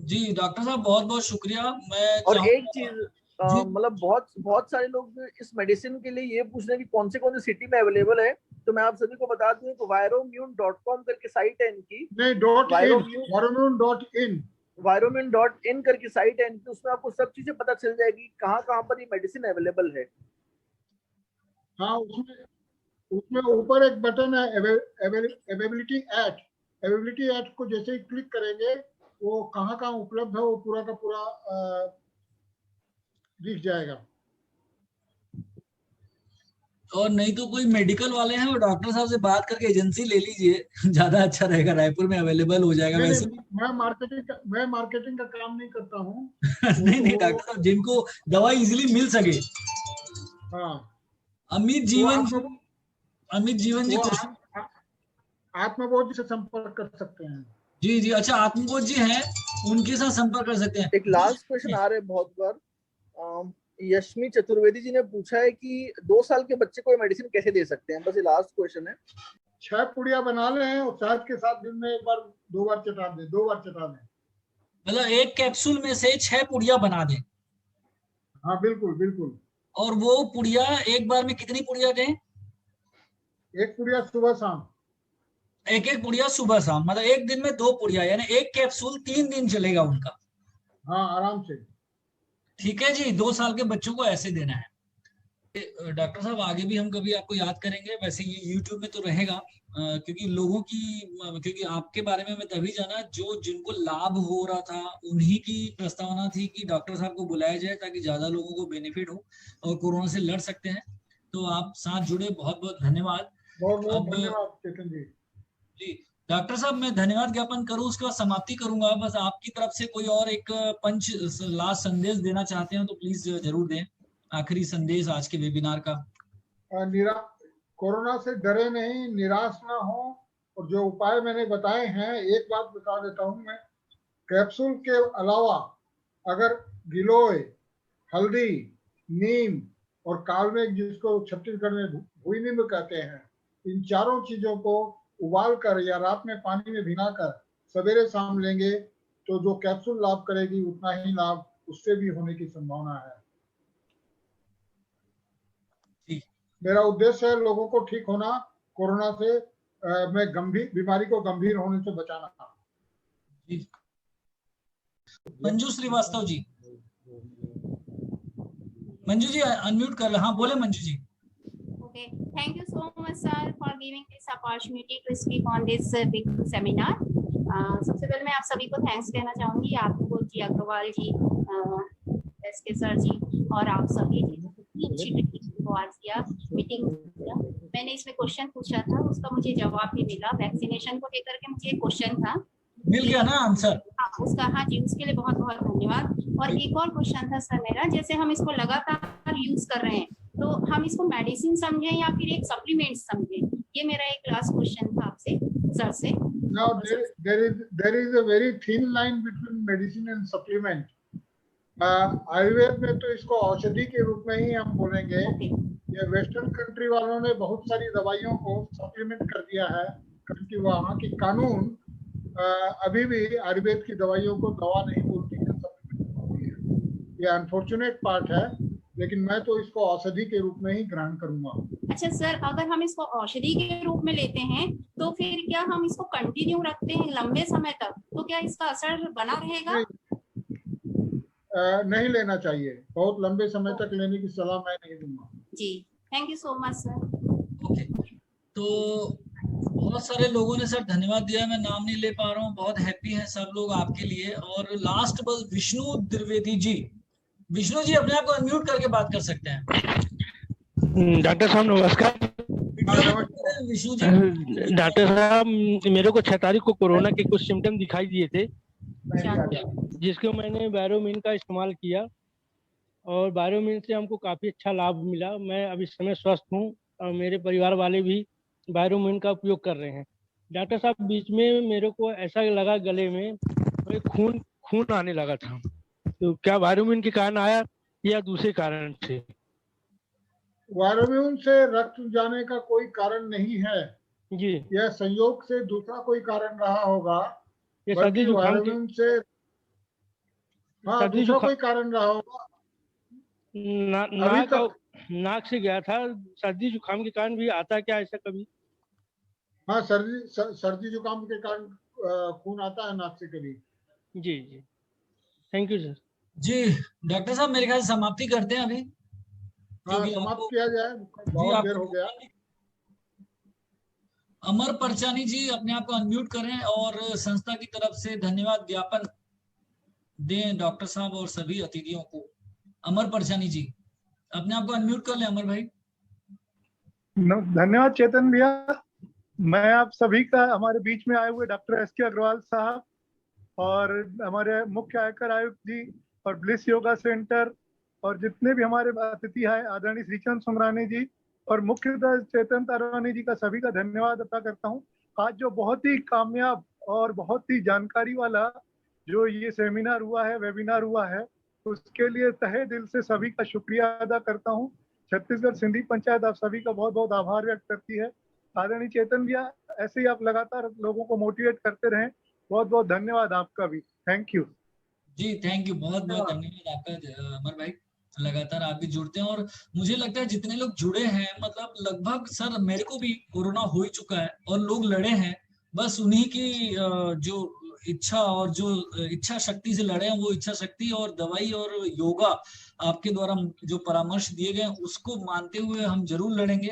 जी। डॉक्टर साहब बहुत बहुत शुक्रिया। मैं और एक चीज मतलब बहुत सारे लोग इस मेडिसिन के लिए ये पूछ रहे हैं कि कौन से सिटी में अवेलेबल है। तो मैं आप सभी को बता दूं कि viromune.com करके साइट है इनकी। नहीं viromune.in करके साइट है इनकी। उसमें आपको सब चीजें पता चल जाएगी कहाँ पर ये मेडिसिन अवेलेबल है। हाँ उसमें ऊपर एक बटन है अवेलेबिलिटी एट को जैसे ही क्लिक करेंगे वो कहाँ उपलब्ध है वो पूरा का पूरा दिख जाएगा। और नहीं तो कोई मेडिकल वाले हैं वो डॉक्टर साहब से बात करके एजेंसी ले लीजिए, ज्यादा अच्छा रहेगा। रायपुर में अवेलेबल हो जाएगा। वैसे मैं मार्केटिंग का काम नहीं करता हूँ। नहीं डॉक्टर साहब जिनको दवाई इजीली मिल सके। हाँ अमित जीवन जी आत्मबोध जी से संपर्क कर सकते हैं। जी अच्छा आत्मबोध जी हैं, उनके साथ संपर्क कर सकते हैं। एक लास्ट क्वेश्चन आ रहे हैं बहुत बार। यशमी चतुर्वेदी जी ने पूछा है कि 2 साल के बच्चे को मेडिसिन कैसे दे सकते हैं? बस ये लास्ट क्वेश्चन है। 6 पुड़िया बना लें और शहद के साथ दिन में 1 बार 2 बार चटा दें। मतलब 1 कैप्सूल में से 6 पुड़िया बना दें। हाँ बिल्कुल। और वो पुड़िया एक बार में कितनी पुड़िया दें? 1 पुड़िया सुबह शाम। 1 पुड़िया सुबह शाम, मतलब एक दिन में 2 पुड़िया, यानी 1 कैप्सूल 3 दिन चलेगा उनका। हाँ आराम से। ठीक है जी। 2 साल के बच्चों को ऐसे देना है। डॉक्टर साहब आगे भी हम कभी आपको याद करेंगे। वैसे ये YouTube में तो रहेगा क्योंकि आपके बारे में मैं तभी जाना जो जिनको लाभ हो रहा था उन्हीं की प्रस्तावना थी कि डॉक्टर साहब को बुलाया जाए ताकि ज्यादा लोगों को बेनिफिट हो और कोरोना से लड़ सकते हैं। तो आप साथ जुड़े, बहुत बहुत धन्यवाद। धन्यवाद चेतन जी। डॉक्टर साहब मैं धन्यवाद ज्ञापन करूं उसके बाद समाप्ति करूंगा। बस आपकी तरफ से कोई और एक पंच लास्ट संदेश देना चाहते हैं तो प्लीज जरूर दें। आखिरी संदेश आज के वेबिनार का। कोरोना से डरे नहीं, निराश ना हो और जो उपाय मैंने बताए हैं, एक बात बता देता हूं मैं, कैप्सूल के अलावा अगर गिलोय, हल्दी, नीम और कालमेघ जिसको छत्तीसगढ़ में भुई नीम कहते हैं, इन चारों चीजों को उबाल कर या रात में पानी में भिगाकर सवेरे शाम लेंगे तो जो कैप्सूल लाभ करेगी उतना ही लाभ उससे भी होने की संभावना है। मेरा उद्देश्य है लोगों को ठीक होना, कोरोना से बीमारी को गंभीर होने से बचाना। मंजू श्रीवास्तव जी, मंजू जी अनम्यूट कर। हाँ बोले Manju ji. Okay Okay, thank you so much, sir, for giving this opportunity to speak on this big seminar. सबसे पहले मैं आप सभी को थैंक्स कहना चाहूंगी, आपको जी अग्रवाल जी, एसके सर जी और आप सभी जी इतनी अच्छी मीटिंग को आज किया मीटिंग किया। मैंने इसमें क्वेश्चन पूछा था, उसका मुझे जवाब भी मिला। वैक्सीनेशन को लेकर के मुझे एक क्वेश्चन था, मिल गया ना आंसर? उसका हाँ जी, उसके लिए बहुत बहुत धन्यवाद। और एक और क्वेश्चन था सर मेरा, जैसे हम इसको लगातार यूज कर रहे हैं तो हम इसको मेडिसिन समझें या फिर एक सप्लीमेंट समझें? ये मेरा एक लास्ट क्वेश्चन था आपसे सर से। Now there is a very thin line between medicine and supplement. Ayurveda में तो इसको औषधि के रूप में ही हम बोलेंगे। ये वेस्टर्न कंट्री वालों ने बहुत सारी दवाइयों को सप्लीमेंट कर दिया है, क्योंकि वहाँ की कानून अभी भी आयुर्वेद की दवाइयों को दवा नहीं बोलती है, सप्लीमेंट बोलती है। ये अनफॉर्चुनेट पार्ट है, लेकिन मैं तो इसको औषधि के रूप में ही ग्रहण करूंगा। अच्छा सर, अगर हम इसको औषधि के रूप में लेते हैं तो फिर क्या हम इसको कंटिन्यू रखते हैं लंबे समय तक, तो क्या इसका असर बना रहेगा? नहीं लेना चाहिए, बहुत लंबे समय तक लेने की सलाह मैं नहीं दूंगा। जी, thank you so much sir. Okay, तो बहुत सारे लोगों ने सर धन्यवाद दिया, मैं नाम नहीं ले पा रहा हूँ। बहुत हैप्पी है सब लोग आपके लिए। और लास्ट बस विष्णु द्विवेदी जी, विष्णु जी अपने आप को अनम्यूट करके बात कर सकते हैं। डॉक्टर साहब नमस्कार। विष्णु जी। डॉक्टर साहब, मेरे को 6 तारीख को कोरोना के कुछ सिम्टम दिखाई दिए थे, जिसको मैंने वायरोमिन का इस्तेमाल किया और वायरोमिन से हमको काफ़ी अच्छा लाभ मिला। मैं अब इस समय स्वस्थ हूँ और मेरे परिवार वाले भी वायरोमिन का उपयोग कर रहे हैं। डॉक्टर साहब, बीच में मेरे को ऐसा लगा गले में खून आने लगा था, तो क्या वायरोमिन के कारण आया या दूसरे कारण से? वायरोमिन से रक्त जाने का कोई कारण नहीं है जी, यह संयोग से दूसरा कोई कारण रहा होगा। ये सर्दी जुकाम वायरोमिन से हाँ दूसरा कोई कारण रहा होगा। नाक से गया था। सर्दी जुकाम के कारण भी आता क्या ऐसा कभी? हाँ, सर्दी जुकाम के कारण खून आता है नाक से कभी। जी जी, थैंक यू सर। जी डॉक्टर साहब, मेरे ख्याल से समाप्ति करते हैं अभी। हाँ, समाप्त किया जाए, बहुत देर हो गया। अमर परचानी जी अपने आप को अनम्यूट करें और संस्था की तरफ से धन्यवाद ज्ञापन दें डॉक्टर साहब और सभी अतिथियों को। अमर परचानी जी अपने आप को अनम्यूट कर लें। अमर भाई। धन्यवाद चेतन भैया। मैं आप सभी का, हमारे बीच में आए हुए डॉक्टर एसके अग्रवाल साहब और हमारे मुख्य आयकर आयुक्त जी और ब्लिस योगा सेंटर और जितने भी हमारे अतिथि हैं, आदरणीय श्रीचंद सुमरानी जी और मुख्यतः चेतन तारवानी जी का, सभी का धन्यवाद अदा करता हूं। आज जो बहुत ही कामयाब और बहुत ही जानकारी वाला जो ये सेमिनार हुआ है, वेबिनार हुआ है, उसके लिए तहे दिल से सभी का शुक्रिया अदा करता हूं। छत्तीसगढ़ सिंधी पंचायत आप सभी का बहुत बहुत आभार व्यक्त करती है। आदरणीय चेतन भैया, ऐसे ही आप लगातार लोगों को मोटिवेट करते रहें। बहुत बहुत धन्यवाद आपका भी। Thank you ji, thank you, बहुत बहुत धन्यवाद आपका अमर भाई। लगातार आप भी जुड़ते हैं और मुझे लगता है जितने लोग जुड़े हैं, मतलब लगभग सर मेरे को भी कोरोना हो ही चुका है और लोग लड़े हैं, बस उन्हीं की जो इच्छा और जो इच्छा शक्ति से लड़े हैं, वो इच्छा शक्ति और दवाई और योगा आपके द्वारा जो परामर्श दिए गए उसको मानते हुए हम जरूर लड़ेंगे।